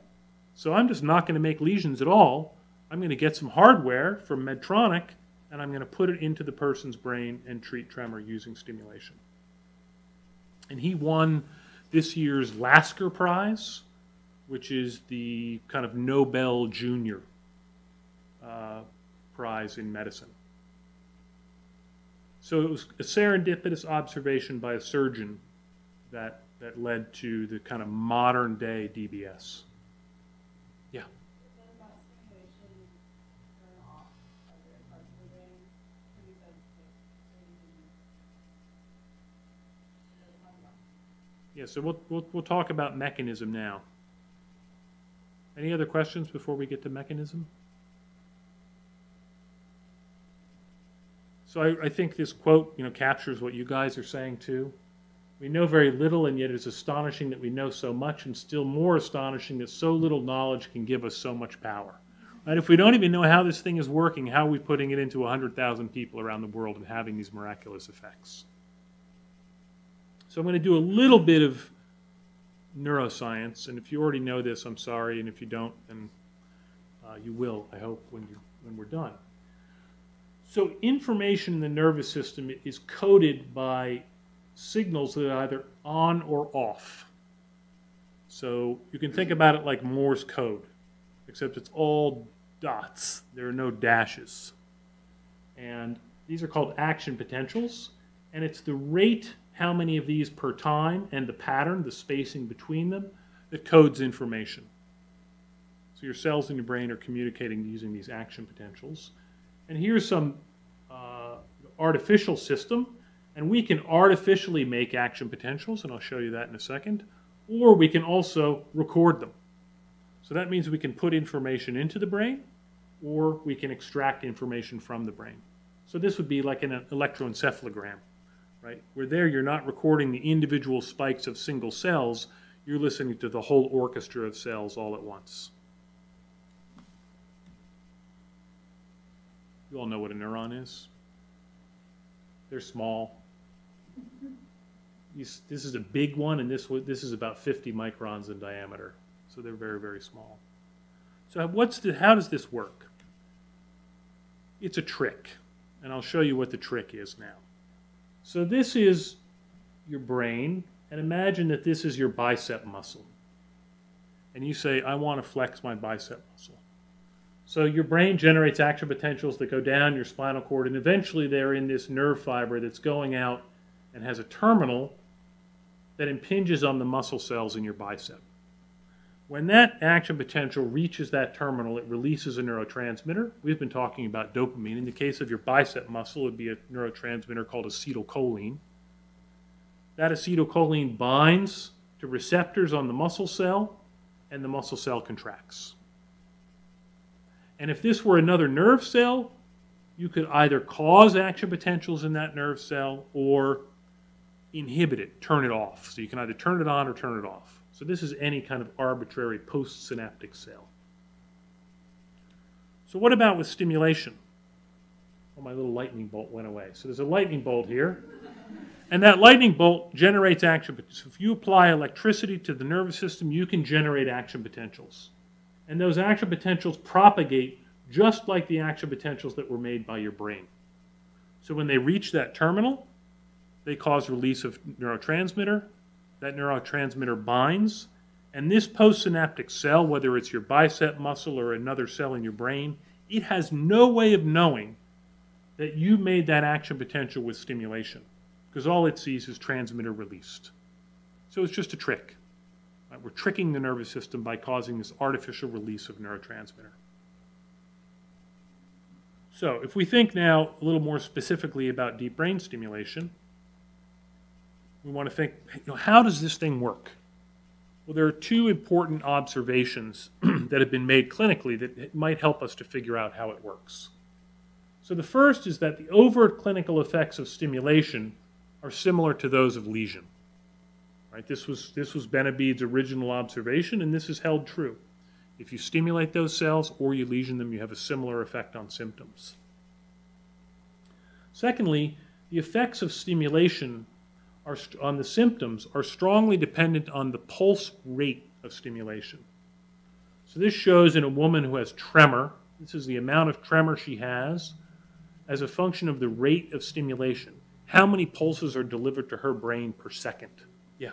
So I'm just not going to make lesions at all. I'm going to get some hardware from Medtronic, and I'm going to put it into the person's brain and treat tremor using stimulation. And he won this year's Lasker Prize, which is the kind of Nobel Junior prize in medicine. So it was a serendipitous observation by a surgeon that led to the kind of modern day DBS. Yeah. What about stimulation turn off other parts of the brain? Because you said like certain. Yeah, so we'll talk about mechanism now. Any other questions before we get to mechanism? So I think this quote, captures what you guys are saying too. We know very little, and yet it's astonishing that we know so much, and still more astonishing that so little knowledge can give us so much power. Right? If we don't even know how this thing is working, how are we putting it into 100,000 people around the world and having these miraculous effects? So I'm going to do a little bit of neuroscience, and if you already know this, I'm sorry, and if you don't, then you will, I hope, when we're done. So information in the nervous system is coded by signals that are either on or off. So you can think about it like Morse code, except it's all dots. There are no dashes. And these are called action potentials, and it's the rate, how many of these per time, and the pattern, the spacing between them, that codes information. So your cells in your brain are communicating using these action potentials. And here's some artificial system, and we can artificially make action potentials, and I'll show you that in a second, or we can also record them. So that means we can put information into the brain, or we can extract information from the brain. So this would be like an electroencephalogram, right? Where there you're not recording the individual spikes of single cells, you're listening to the whole orchestra of cells all at once. You all know what a neuron is? They're small. This is a big one, and this is about 50 microns in diameter. So they're very, very small. So how does this work? It's a trick, and I'll show you what the trick is now. So this is your brain, and imagine that this is your bicep muscle. And you say, I want to flex my bicep muscle. So your brain generates action potentials that go down your spinal cord, and eventually they're in this nerve fiber that's going out and has a terminal that impinges on the muscle cells in your bicep. When that action potential reaches that terminal, it releases a neurotransmitter. We've been talking about dopamine. In the case of your bicep muscle, it would be a neurotransmitter called acetylcholine. That acetylcholine binds to receptors on the muscle cell, and the muscle cell contracts. And if this were another nerve cell, you could either cause action potentials in that nerve cell or inhibit it, turn it off. So you can either turn it on or turn it off. So this is any kind of arbitrary postsynaptic cell. So what about with stimulation? Oh, my little lightning bolt went away. So there's a lightning bolt here. And that lightning bolt generates action potentials. So if you apply electricity to the nervous system, you can generate action potentials. And those action potentials propagate just like the action potentials that were made by your brain. So when they reach that terminal, they cause release of neurotransmitter. That neurotransmitter binds. And this postsynaptic cell, whether it's your bicep muscle or another cell in your brain, it has no way of knowing that you made that action potential with stimulation, because all it sees is transmitter released. So it's just a trick. We're tricking the nervous system by causing this artificial release of neurotransmitter. So if we think now a little more specifically about deep brain stimulation, we want to think, how does this thing work? Well, there are two important observations that have been made clinically that might help us to figure out how it works. So the first is that the overt clinical effects of stimulation are similar to those of lesion. Right? This was Benabide's original observation, and this is held true. If you stimulate those cells or you lesion them, you have a similar effect on symptoms. Secondly, the effects of stimulation on the symptoms are strongly dependent on the pulse rate of stimulation. So this shows in a woman who has tremor, this is the amount of tremor she has as a function of the rate of stimulation. How many pulses are delivered to her brain per second? Yeah.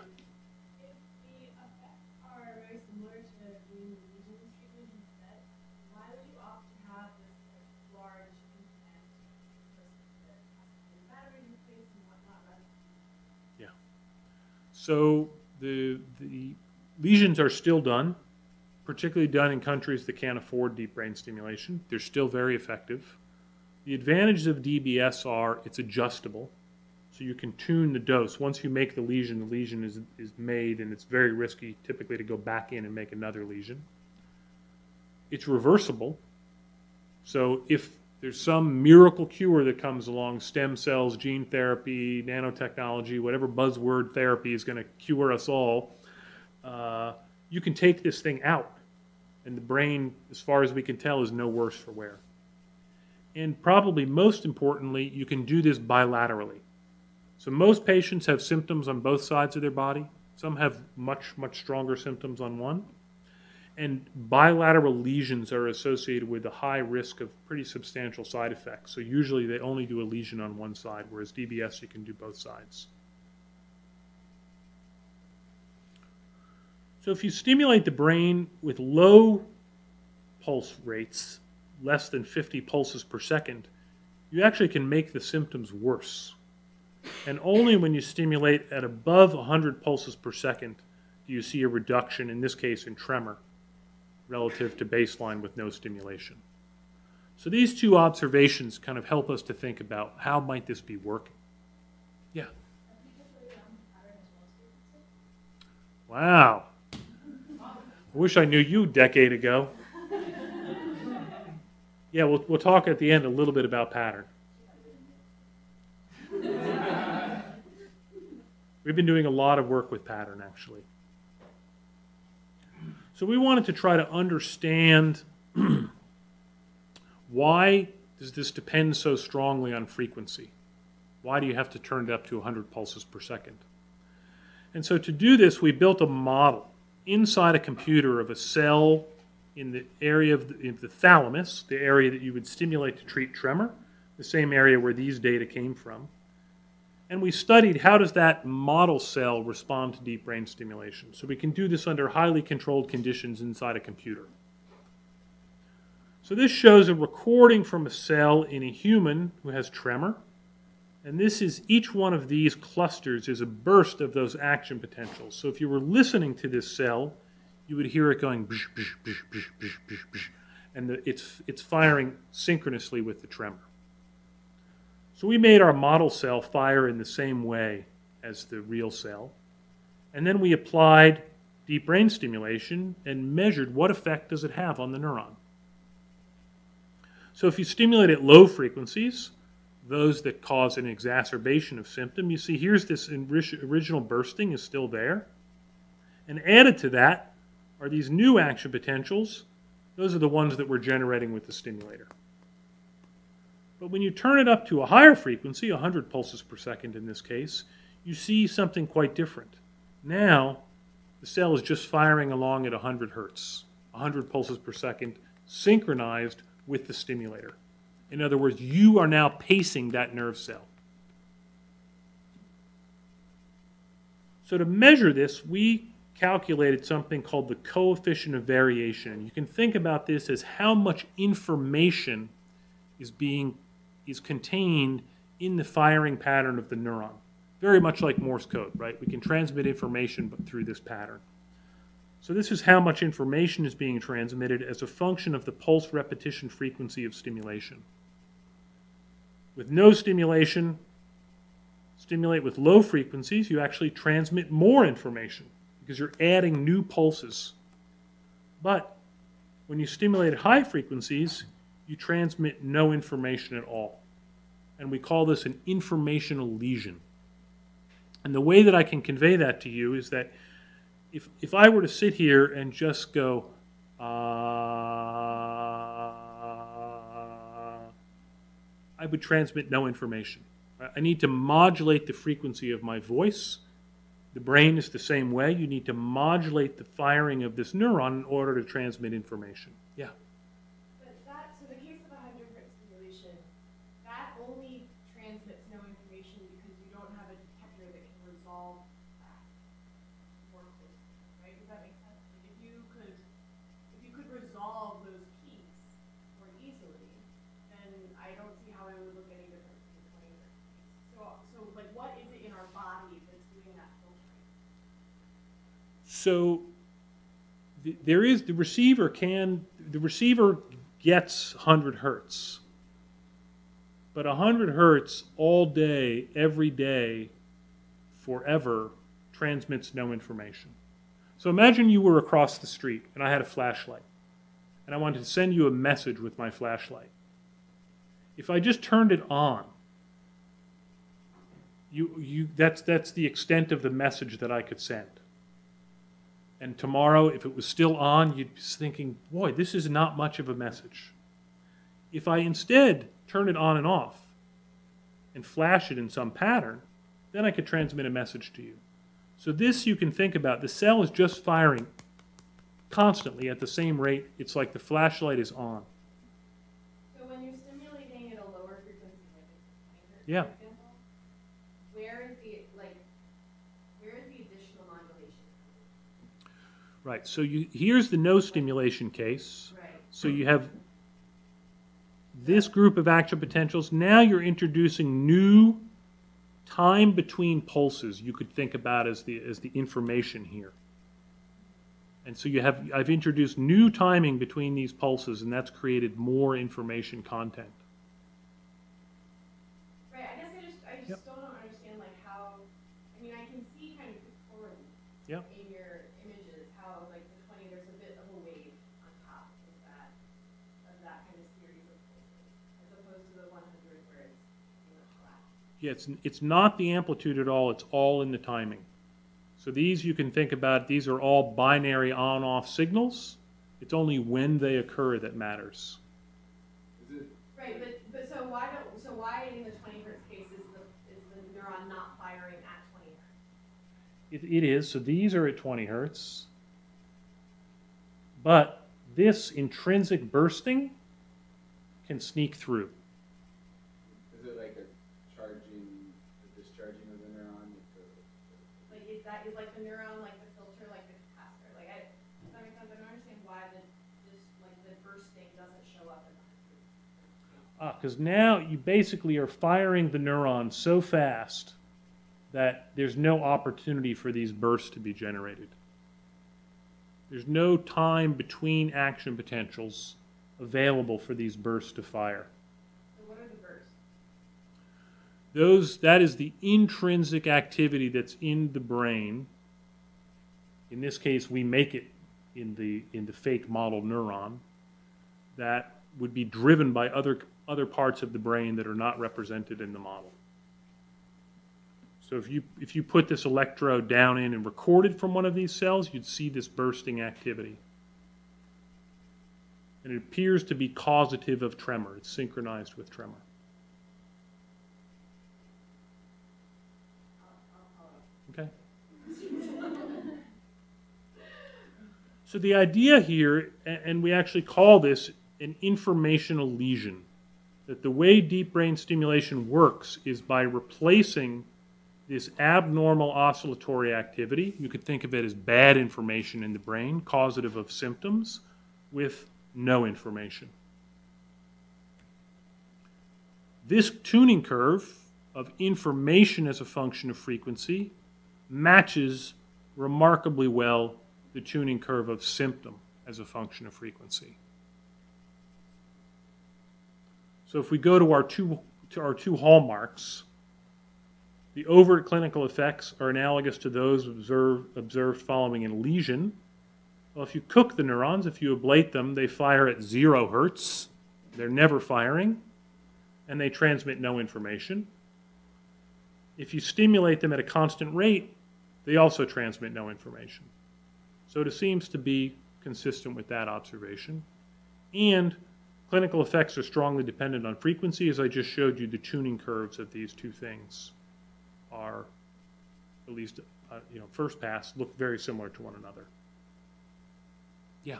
If the effects are very similar to doing the lesion treatment instead, why would you opt to have this large implant versus the battery replaced and whatnot rather than Yeah. So the lesions are still done, particularly done in countries that can't afford deep brain stimulation. They're still very effective. The advantages of DBS are it's adjustable, so you can tune the dose. Once you make the lesion is made, and it's very risky typically to go back in and make another lesion. It's reversible, so if there's some miracle cure that comes along, stem cells, gene therapy, nanotechnology, whatever buzzword therapy is going to cure us all, you can take this thing out, and the brain, as far as we can tell, is no worse for wear. And probably most importantly, you can do this bilaterally. So most patients have symptoms on both sides of their body. Some have much, much stronger symptoms on one. And bilateral lesions are associated with a high risk of pretty substantial side effects. So usually they only do a lesion on one side, whereas DBS you can do both sides. So if you stimulate the brain with low pulse rates, less than 50 pulses per second, you actually can make the symptoms worse. And only when you stimulate at above 100 pulses per second do you see a reduction, in this case in tremor, relative to baseline with no stimulation. So these two observations kind of help us to think about how might this be working. Yeah. Wow. I wish I knew you a decade ago. Yeah, we'll talk at the end a little bit about pattern. We've been doing a lot of work with pattern, actually. So we wanted to try to understand why does this depend so strongly on frequency? Why do you have to turn it up to 100 pulses per second? And so to do this, we built a model inside a computer of a cell in the area of the thalamus, the area that you would stimulate to treat tremor, the same area where these data came from. And we studied how does that model cell respond to deep brain stimulation. So we can do this under highly controlled conditions inside a computer. So this shows a recording from a cell in a human who has tremor. And this is, each one of these clusters is a burst of those action potentials. So if you were listening to this cell, you would hear it going bsh, bsh, bsh, bsh, bsh, bsh, bsh, and it's firing synchronously with the tremor. So we made our model cell fire in the same way as the real cell. And then we applied deep brain stimulation and measured what effect does it have on the neuron. So if you stimulate at low frequencies, those that cause an exacerbation of symptom, you see here's this original bursting is still there. And added to that are these new action potentials. Those are the ones that we're generating with the stimulator. But when you turn it up to a higher frequency, 100 pulses per second in this case, you see something quite different. Now, the cell is just firing along at 100 hertz, 100 pulses per second, synchronized with the stimulator. In other words, you are now pacing that nerve cell. So to measure this, we calculated something called the coefficient of variation. You can think about this as how much information is contained in the firing pattern of the neuron. Very much like Morse code, right? We can transmit information through this pattern. So this is how much information is being transmitted as a function of the pulse repetition frequency of stimulation. With no stimulation, stimulate with low frequencies, you actually transmit more information because you're adding new pulses. But when you stimulate at high frequencies, you transmit no information at all. And we call this an informational lesion. And the way that I can convey that to you is that if I were to sit here and just go, I would transmit no information. I need to modulate the frequency of my voice. The brain is the same way. You need to modulate the firing of this neuron in order to transmit information. Yeah. But that, so the case of 100 hertz stimulation, that only transmits no information because you don't have a detector that can resolve that more closely, right? Does that make sense? Like if you could resolve those peaks more easily, then I don't see how it would look any different from the 20 hertz case. So like what is it in our body that's doing that filtering? So there is the receiver gets 100 hertz, but 100 hertz all day, every day, forever transmits no information. So imagine you were across the street and I had a flashlight and I wanted to send you a message with my flashlight. If I just turned it on, that's the extent of the message that I could send. And tomorrow, if it was still on, you'd be thinking, boy, this is not much of a message. If I instead turn it on and off and flash it in some pattern, then I could transmit a message to you. So this you can think about. The cell is just firing constantly at the same rate. It's like the flashlight is on. So when you're stimulating at a lower frequency, like a 20 hertz, Yeah. for example, where is the additional modulation? Right, so here's the no stimulation case. Right. So you have this group of action potentials. Now you're introducing new time between pulses you could think about as the information here. And so I've introduced new timing between these pulses, and that's created more information content. Right, I guess I just still don't understand like how, I mean I can see kind of pictorially Yep. in your images how like the 20 there's a bit of a wave on top of that kind of series of pulses as opposed to the 100 where it's pretty much flat. Yeah, it's not the amplitude at all, it's all in the timing. So these you can think about, these are all binary on-off signals. It's only when they occur that matters. Is it, Right, but so why in the 20 hertz case is the neuron not firing at 20 hertz? It is, so these are at 20 hertz. But this intrinsic bursting can sneak through. is it like a discharging of the neuron? Like is like the neuron like the filter, like the capacitor? Like does that make sense? I don't understand why the bursting doesn't show up in the Because now you basically are firing the neuron so fast that there's no opportunity for these bursts to be generated. There's no time between action potentials available for these bursts to fire. So what are the bursts? That is the intrinsic activity that's in the brain. In this case, we make it in the fake model neuron that would be driven by other parts of the brain that are not represented in the model. So if you put this electrode down in and recorded from one of these cells, you'd see this bursting activity. And it appears to be causative of tremor. It's synchronized with tremor. Okay? So the idea here, and we actually call this an informational lesion, that the way deep brain stimulation works is by replacing this abnormal oscillatory activity, you could think of it as bad information in the brain, causative of symptoms, with no information. This tuning curve of information as a function of frequency matches remarkably well the tuning curve of symptom as a function of frequency. So if we go to our two are two hallmarks. The overt clinical effects are analogous to those observed following a lesion. Well, if you cook the neurons, if you ablate them, they fire at 0 hertz. They're never firing, and they transmit no information. If you stimulate them at a constant rate, they also transmit no information. So it seems to be consistent with that observation. And clinical effects are strongly dependent on frequency. As I just showed you, the tuning curves of these two things are, at least first pass, look very similar to one another. Yeah.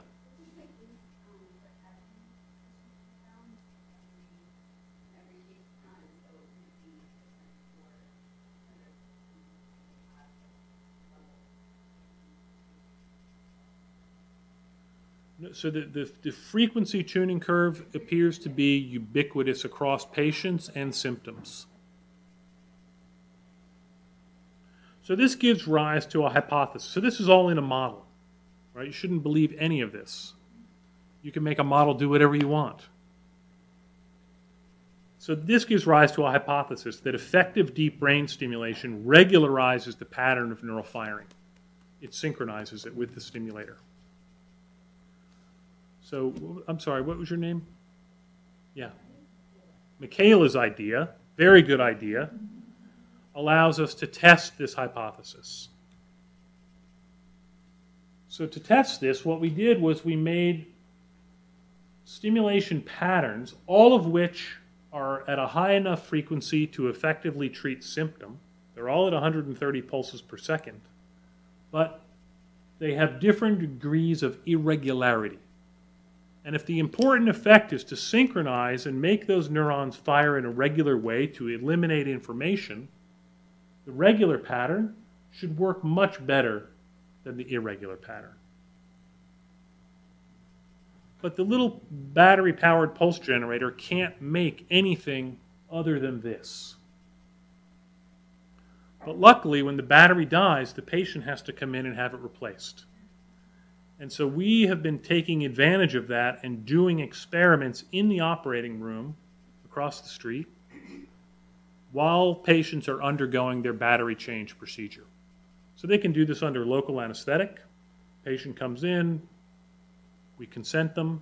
So the frequency tuning curve appears to be ubiquitous across patients and symptoms. So this gives rise to a hypothesis. So this is all in a model, right? You shouldn't believe any of this. You can make a model do whatever you want. So this gives rise to a hypothesis that effective deep brain stimulation regularizes the pattern of neural firing. It synchronizes it with the stimulator. So, I'm sorry, what was your name? Yeah. Michaela's idea, very good idea, allows us to test this hypothesis. So to test this, what we did was we made stimulation patterns, all of which are at a high enough frequency to effectively treat symptom. They're all at 130 pulses per second, but they have different degrees of irregularity. And if the important effect is to synchronize and make those neurons fire in a regular way to eliminate information, the regular pattern should work much better than the irregular pattern. But the little battery-powered pulse generator can't make anything other than this. But luckily, when the battery dies, the patient has to come in and have it replaced. And so we have been taking advantage of that and doing experiments in the operating room across the street while patients are undergoing their battery change procedure. So they can do this under local anesthetic. Patient comes in, we consent them.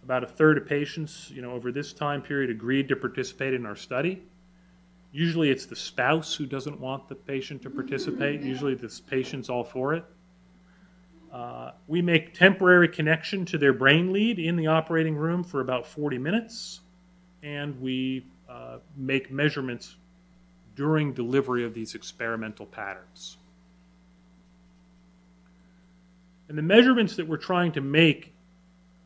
About a third of patients, over this time period agreed to participate in our study. Usually it's the spouse who doesn't want the patient to participate. Usually this patient's all for it. We make temporary connection to their brain lead in the operating room for about 40 minutes, and we make measurements during delivery of these experimental patterns. And the measurements that we're trying to make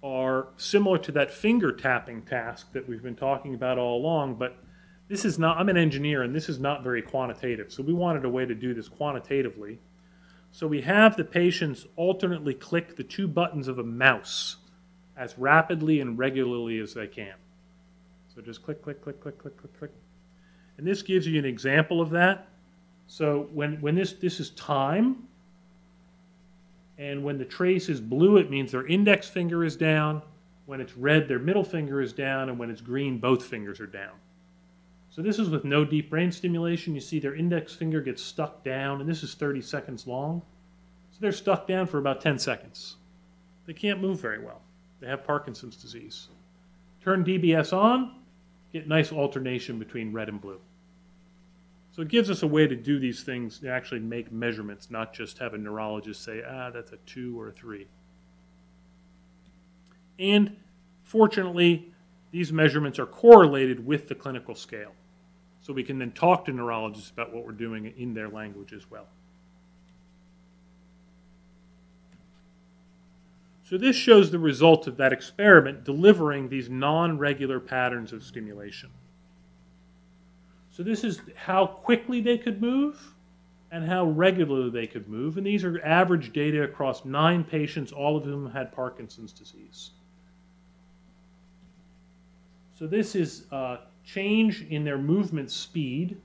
are similar to that finger tapping task that we've been talking about all along, but this is not, I'm an engineer, and this is not very quantitative, so we wanted a way to do this quantitatively. So we have the patients alternately click the two buttons of a mouse as rapidly and regularly as they can. So just click, click, click, click, click, click, click. And this gives you an example of that. So when this is time, and when the trace is blue, it means their index finger is down. When it's red, their middle finger is down, and when it's green, both fingers are down. So this is with no deep brain stimulation. You see their index finger gets stuck down, and this is 30 seconds long. So they're stuck down for about 10 seconds. They can't move very well. They have Parkinson's disease. Turn DBS on, get nice alternation between red and blue. So it gives us a way to do these things, to actually make measurements, not just have a neurologist say, that's a 2 or a 3. And fortunately, these measurements are correlated with the clinical scale. So we can then talk to neurologists about what we're doing in their language as well. So this shows the result of that experiment delivering these non-regular patterns of stimulation. So this is how quickly they could move and how regularly they could move. And these are average data across 9 patients, all of whom had Parkinson's disease. So this is change in their movement speed.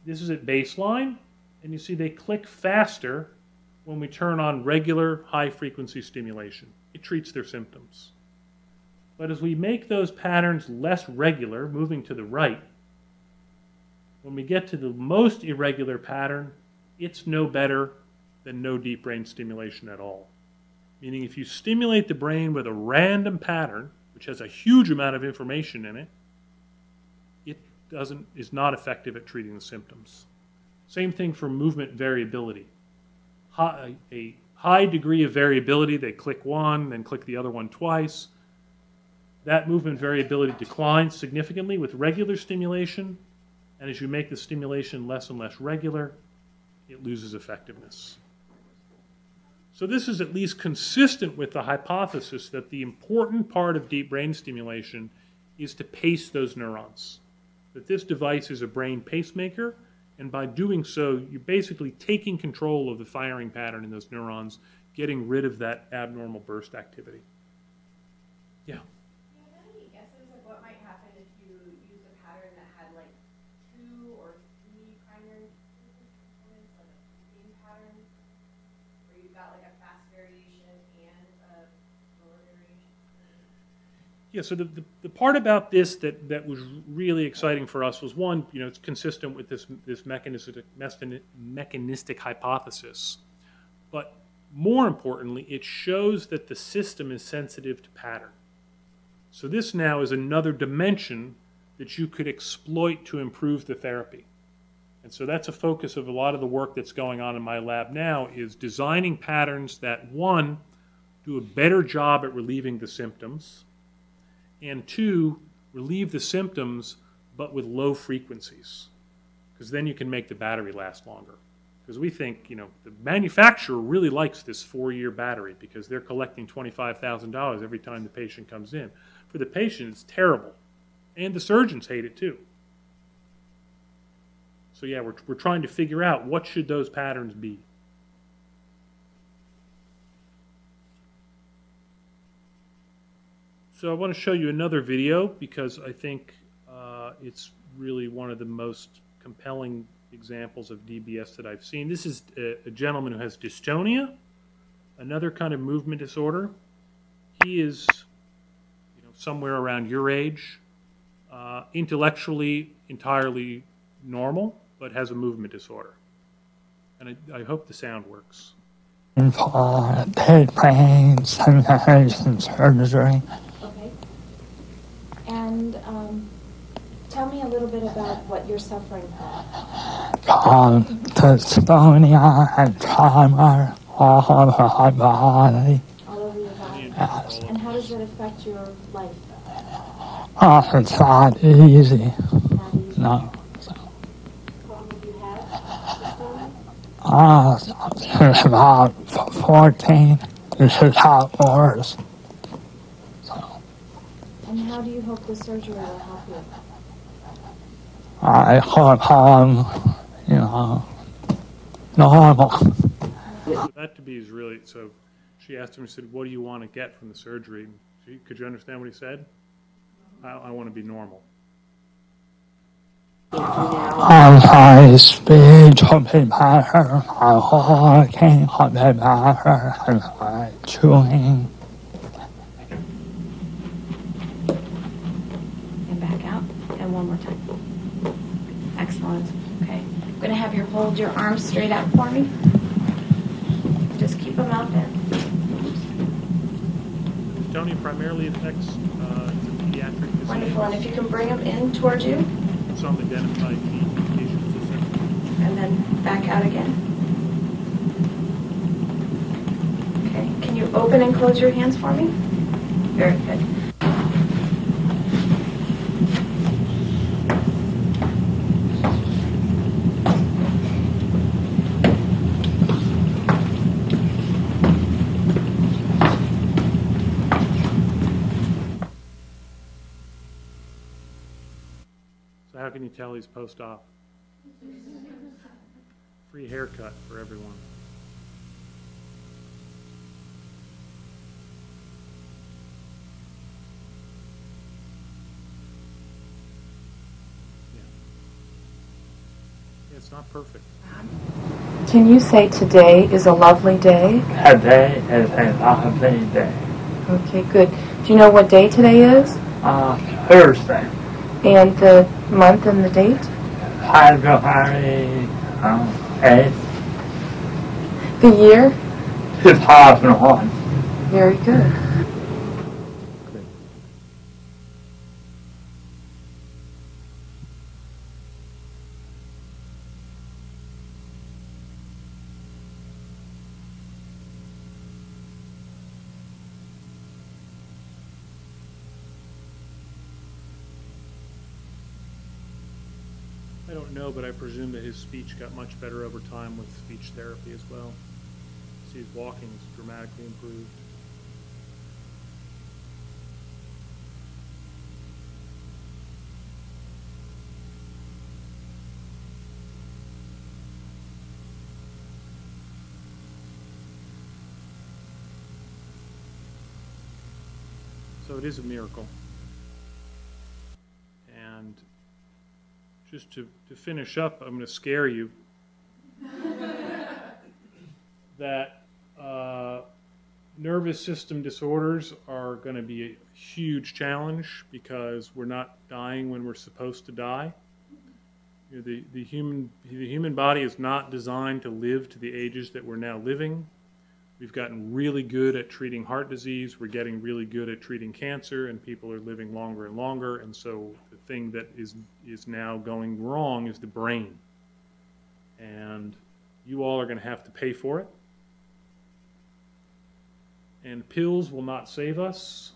This is at baseline, and you see they click faster when we turn on regular high-frequency stimulation. It treats their symptoms. But as we make those patterns less regular, moving to the right, when we get to the most irregular pattern, it's no better than no deep brain stimulation at all. Meaning if you stimulate the brain with a random pattern, which has a huge amount of information in it, it is not effective at treating the symptoms. Same thing for movement variability. A high degree of variability, they click one, then click the other one twice. That movement variability declines significantly with regular stimulation, and as you make the stimulation less and less regular, it loses effectiveness. So this is at least consistent with the hypothesis that the important part of deep brain stimulation is to pace those neurons. That this device is a brain pacemaker, and by doing so, you're basically taking control of the firing pattern in those neurons, getting rid of that abnormal burst activity. Yeah? Do you have any guesses of what might happen if you used a pattern that had like 2 or 3 primary components, like a theme pattern, where you've got like a fast variation and a slower variation? Yeah, so the part about this that was really exciting for us was, one, it's consistent with this mechanistic hypothesis. But more importantly, it shows that the system is sensitive to pattern. So this now is another dimension that you could exploit to improve the therapy. And so that's a focus of a lot of the work that's going on in my lab now, is designing patterns that, one, do a better job at relieving the symptoms, and 2, relieve the symptoms but with low frequencies, because then you can make the battery last longer. Because we think, the manufacturer really likes this 4-year battery because they're collecting $25,000 every time the patient comes in. For the patient, it's terrible, and the surgeons hate it too. So yeah, we're trying to figure out what should those patterns be. So I want to show you another video because I think it's really one of the most compelling examples of DBS that I've seen. This is a gentleman who has dystonia, another kind of movement disorder. He is somewhere around your age, intellectually entirely normal, but has a movement disorder. And I hope the sound works. For deep brain stimulation surgery. Okay. And tell me a little bit about what you're suffering from. Dystonia and tremor all over my body. All over your body. Yes. And how does it affect your life? It's not easy. Not easy. No. How long have you had dystonia? About 14. This is how it works. So And how do you hope the surgery will help you? I hope I'm, normal. So that to me is really, so she asked him, she said, what do you want to get from the surgery? Could you understand what he said? I want to be normal. My speech will be better, my walking will be better, and my chewing. And back out. And one more time. Excellent. Okay. I'm going to have you hold your arms straight out for me. Just keep them out there. Dystonia primarily affects pediatric disease. Wonderful. And if you can bring them in towards you. Some identified medications of symptoms. And then back out again. Okay. Can you open and close your hands for me? Very good. So how can you tell he's post-op? Free haircut for everyone. Yeah, it's not perfect. Can you say today is a lovely day? Today is a lovely day. Okay, good. Do you know what day today is? Thursday. And the month and the date? February 8th, The year? 2001. Very good. I don't know, but I presume that his speech got much better over time with speech therapy as well. See, his walking is dramatically improved. So it is a miracle. And just to finish up, I'm going to scare you that nervous system disorders are going to be a huge challenge because we're not dying when we're supposed to die. You know, the human body is not designed to live to the ages that we're now living. We've gotten really good at treating heart disease. We're getting really good at treating cancer, and people are living longer and longer. And so the thing that is now going wrong is the brain. And you all are going to have to pay for it. And pills will not save us.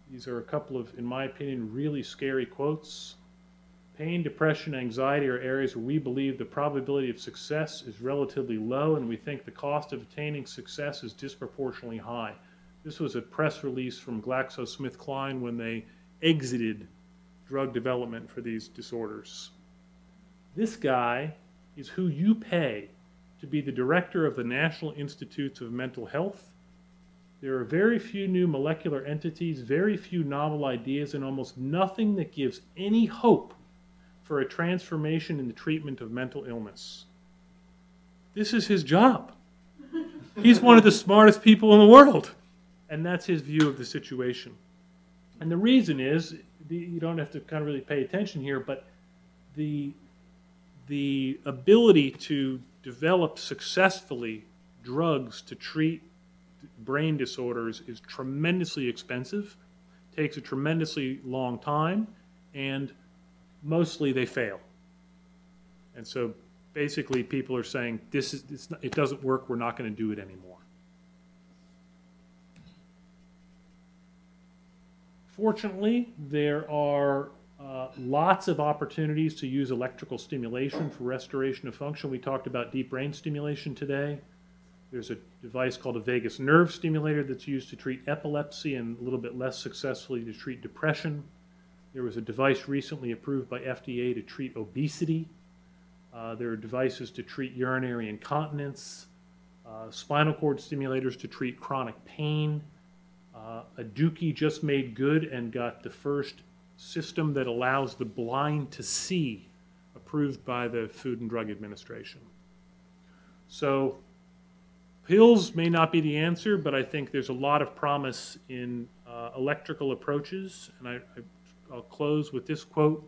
These are a couple of, in my opinion, really scary quotes. Pain, depression, anxiety are areas where we believe the probability of success is relatively low, and we think the cost of attaining success is disproportionately high. This was a press release from GlaxoSmithKline when they exited drug development for these disorders. This guy is who you pay to be the director of the National Institutes of Mental Health. There are very few new molecular entities, very few novel ideas, and almost nothing that gives any hope for a transformation in the treatment of mental illness. This is his job. He's one of the smartest people in the world. And that's his view of the situation. And the reason is, you don't have to kind of really pay attention here, but the ability to develop successfully drugs to treat brain disorders is tremendously expensive, takes a tremendously long time, and mostly they fail. And so basically people are saying, it doesn't work, we're not going to do it anymore. Fortunately, there are lots of opportunities to use electrical stimulation for restoration of function. We talked about deep brain stimulation today. There's a device called a vagus nerve stimulator that's used to treat epilepsy and a little bit less successfully to treat depression. There was a device recently approved by FDA to treat obesity. There are devices to treat urinary incontinence, spinal cord stimulators to treat chronic pain. A Dookie just made good and got the first system that allows the blind to see, approved by the Food and Drug Administration. So pills may not be the answer, but I think there's a lot of promise in electrical approaches. And I'll close with this quote: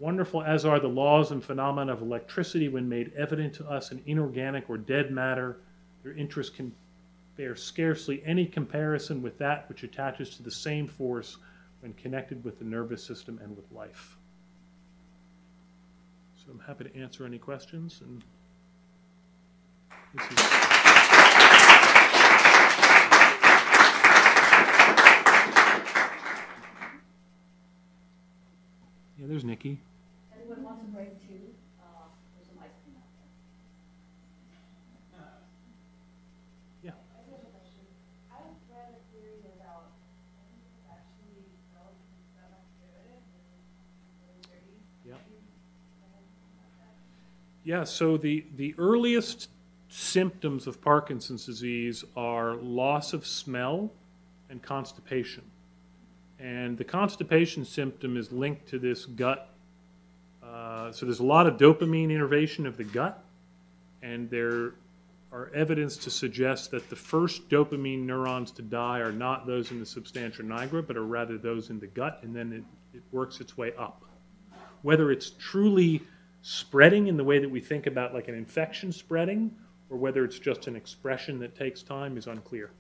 "Wonderful as are the laws and phenomena of electricity when made evident to us in inorganic or dead matter, their interest can bear scarcely any comparison with that which attaches to the same force when connected with the nervous system and with life." So I'm happy to answer any questions. And this is yeah, there's Nikki. Anyone wants a break too? There's some ice cream out there. Yeah. I have a question. I've read a theory about it's actually relatively semi-good and really dirty. Yeah. Yeah, so the earliest symptoms of Parkinson's disease are loss of smell and constipation. And the constipation symptom is linked to this gut. So there's a lot of dopamine innervation of the gut, and there are evidence to suggest that the first dopamine neurons to die are not those in the substantia nigra, but are rather those in the gut, and then it works its way up. Whether it's truly spreading in the way that we think about like an infection spreading, or whether it's just an expression that takes time is unclear.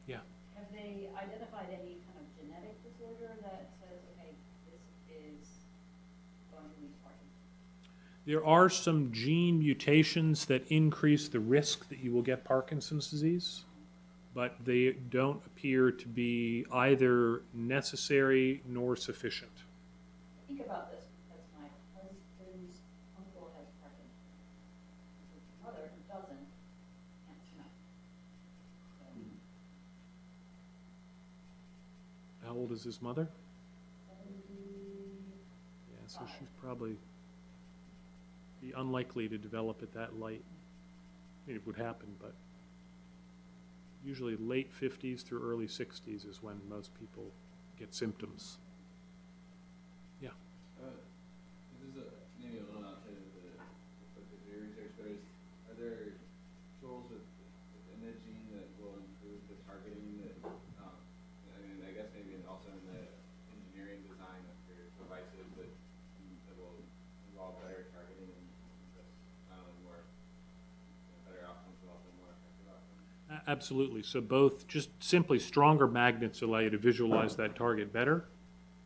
Yeah. Have they identified any kind of genetic disorder that says, okay, this is going to lead to Parkinson's? There are some gene mutations that increase the risk that you will get Parkinson's disease, but they don't appear to be either necessary nor sufficient. Think about this because my husband's uncle has Parkinson's. His mother, who doesn't, can't smell. So, How old is his mother? 70, Yeah, so she's probably be unlikely to develop at that late. I mean, it would happen, but usually late 50s through early 60s is when most people get symptoms. Yeah. This is maybe a little outside of your research, but are there tools within the gene that will improve the targeting that, I mean, I guess maybe also in the engineering design of your devices that will involve better targeting and just more, better outcomes, but also more effective outcomes? Absolutely. So both just simply stronger magnets allow you to visualize that target better.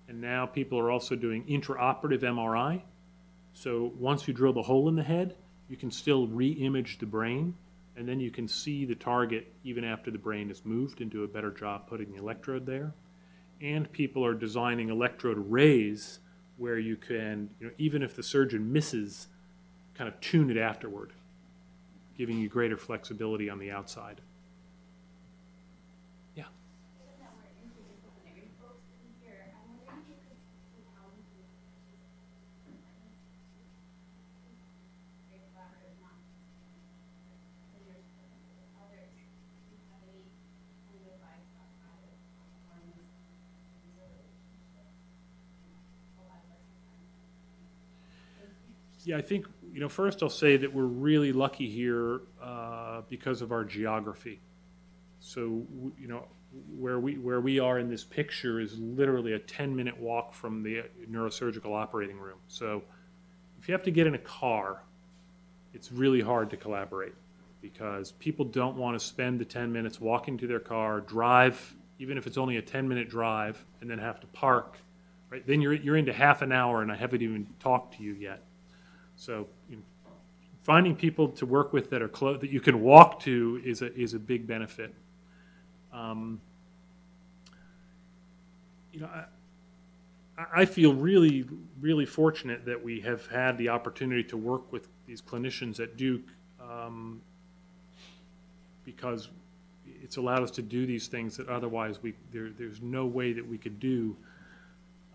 And now people are also doing intraoperative MRI. So once you drill the hole in the head, you can still re-image the brain, and then you can see the target even after the brain is moved and do a better job putting the electrode there. And people are designing electrode arrays where you can, even if the surgeon misses, kind of tune it afterward, giving you greater flexibility on the outside. Yeah. Given that we're interdisciplinary folks in here, I'm wondering if you could see how we do very collaborative, not in your with others. Do you have any advice about how to form these relationships? A lot of us sometimes. Yeah, I think, first I'll say that we're really lucky here because of our geography. So, where we are in this picture is literally a 10-minute walk from the neurosurgical operating room. So, if you have to get in a car, it's really hard to collaborate because people don't want to spend the 10 minutes walking to their car, drive, even if it's only a 10-minute drive, and then have to park. Right? Then you're into half an hour, and I haven't even talked to you yet. So, finding people to work with that are close, that you can walk to, is a big benefit. I feel really, really fortunate that we have had the opportunity to work with these clinicians at Duke because it's allowed us to do these things that otherwise there's no way that we could do.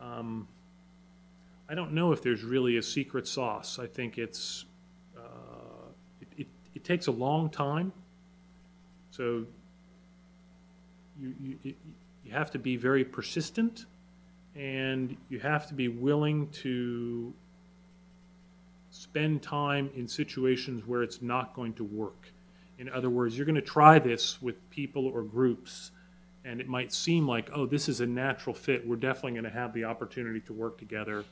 I don't know if there's really a secret sauce. I think it takes a long time. So you have to be very persistent, and you have to be willing to spend time in situations where it's not going to work. In other words, you're going to try this with people or groups, and it might seem like, oh, this is a natural fit. We're definitely going to have the opportunity to work together.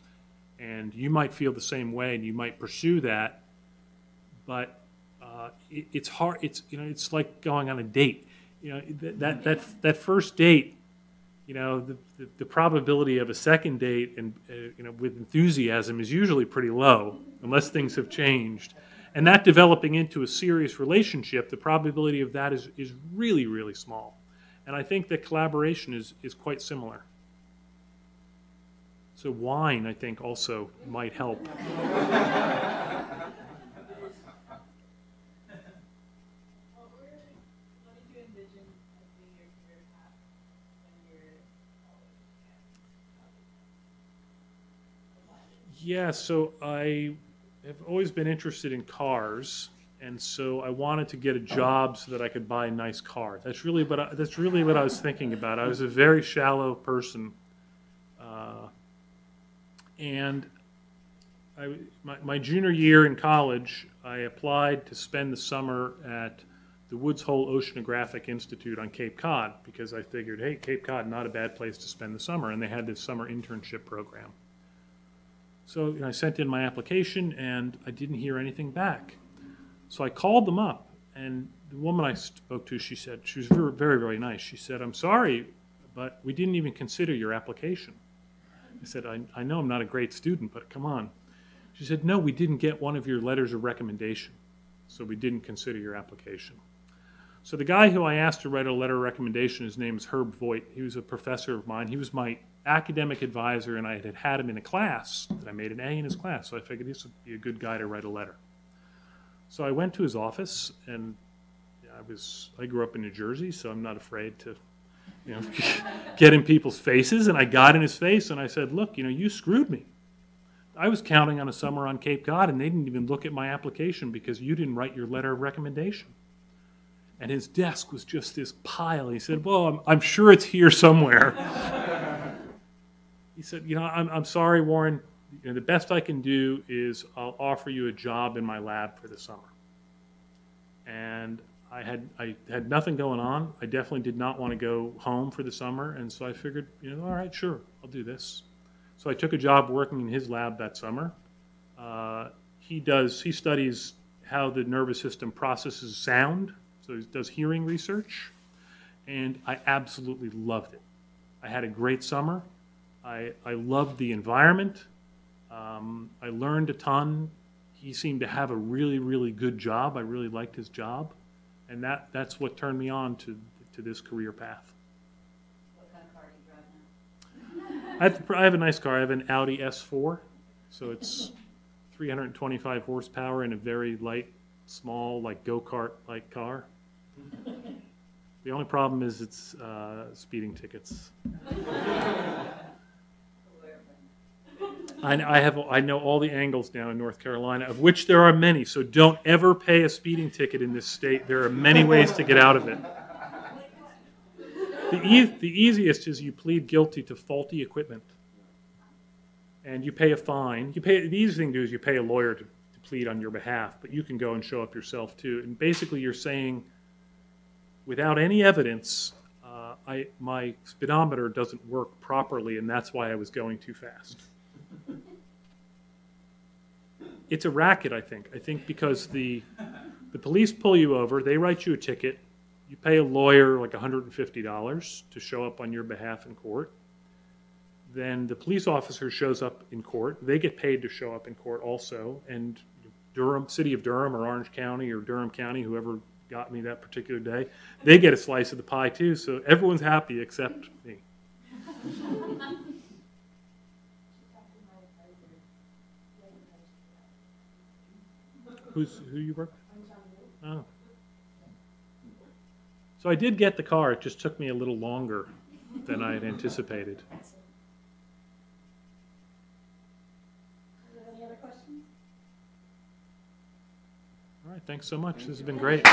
And you might feel the same way, and you might pursue that, but it's hard. It's like going on a date. That first date, the probability of a second date and with enthusiasm is usually pretty low, unless things have changed. And that developing into a serious relationship, the probability of that is really, really small. And I think that collaboration is quite similar. So wine, I think, also might help. What did you envision as being your career path when you're college? Yeah, so I have always been interested in cars, and so I wanted to get a job so that I could buy a nice car. That's really what I was thinking about. I was a very shallow person, and my junior year in college, I applied to spend the summer at the Woods Hole Oceanographic Institute on Cape Cod because I figured, hey, Cape Cod, not a bad place to spend the summer, and they had this summer internship program. So I sent in my application, and I didn't hear anything back. So I called them up, and the woman I spoke to, she said, she was very, very, very nice. She said, I'm sorry, but we didn't even consider your application. I said, I know I'm not a great student, but come on. She said, no, we didn't get one of your letters of recommendation, so we didn't consider your application. So the guy who I asked to write a letter of recommendation, his name is Herb Voigt. He was a professor of mine. He was my academic advisor, and I had him in a class that I made an A in his class, so I figured this would be a good guy to write a letter. So I went to his office, and I grew up in New Jersey, so I'm not afraid to get in people's faces, and I got in his face, and I said, look, you screwed me. I was counting on a summer on Cape Cod, and they didn't even look at my application because you didn't write your letter of recommendation. And his desk was just this pile. He said, well, I'm sure it's here somewhere. He said, I'm sorry, Warren. The best I can do is I'll offer you a job in my lab for the summer. And I had nothing going on. I definitely did not want to go home for the summer, and so I figured, all right, sure, I'll do this. So I took a job working in his lab that summer. He studies how the nervous system processes sound, so he does hearing research, and I absolutely loved it. I had a great summer. I loved the environment. I learned a ton. He seemed to have a really, really good job. I really liked his job. And that's what turned me on to this career path. What kind of car do you drive now? I have a nice car. I have an Audi S4. So it's 325 horsepower and a very light, small, like go-kart-like car. The only problem is it's speeding tickets. I know all the angles down in North Carolina, of which there are many, so don't ever pay a speeding ticket in this state. There are many ways to get out of it. The easiest is you plead guilty to faulty equipment, and you pay a fine. The easiest thing to do is you pay a lawyer to plead on your behalf, but you can go and show up yourself too. And basically you're saying, without any evidence, my speedometer doesn't work properly, and that's why I was going too fast. It's a racket, I think. I think because the police pull you over, they write you a ticket, you pay a lawyer like $150 to show up on your behalf in court. Then the police officer shows up in court. They get paid to show up in court also. And City of Durham or Orange County or Durham County, whoever got me that particular day, they get a slice of the pie too. So everyone's happy except me. Who you work with? Oh. So I did get the car. It just took me a little longer than I had anticipated. Any other questions? All right, thanks so much. This has been great.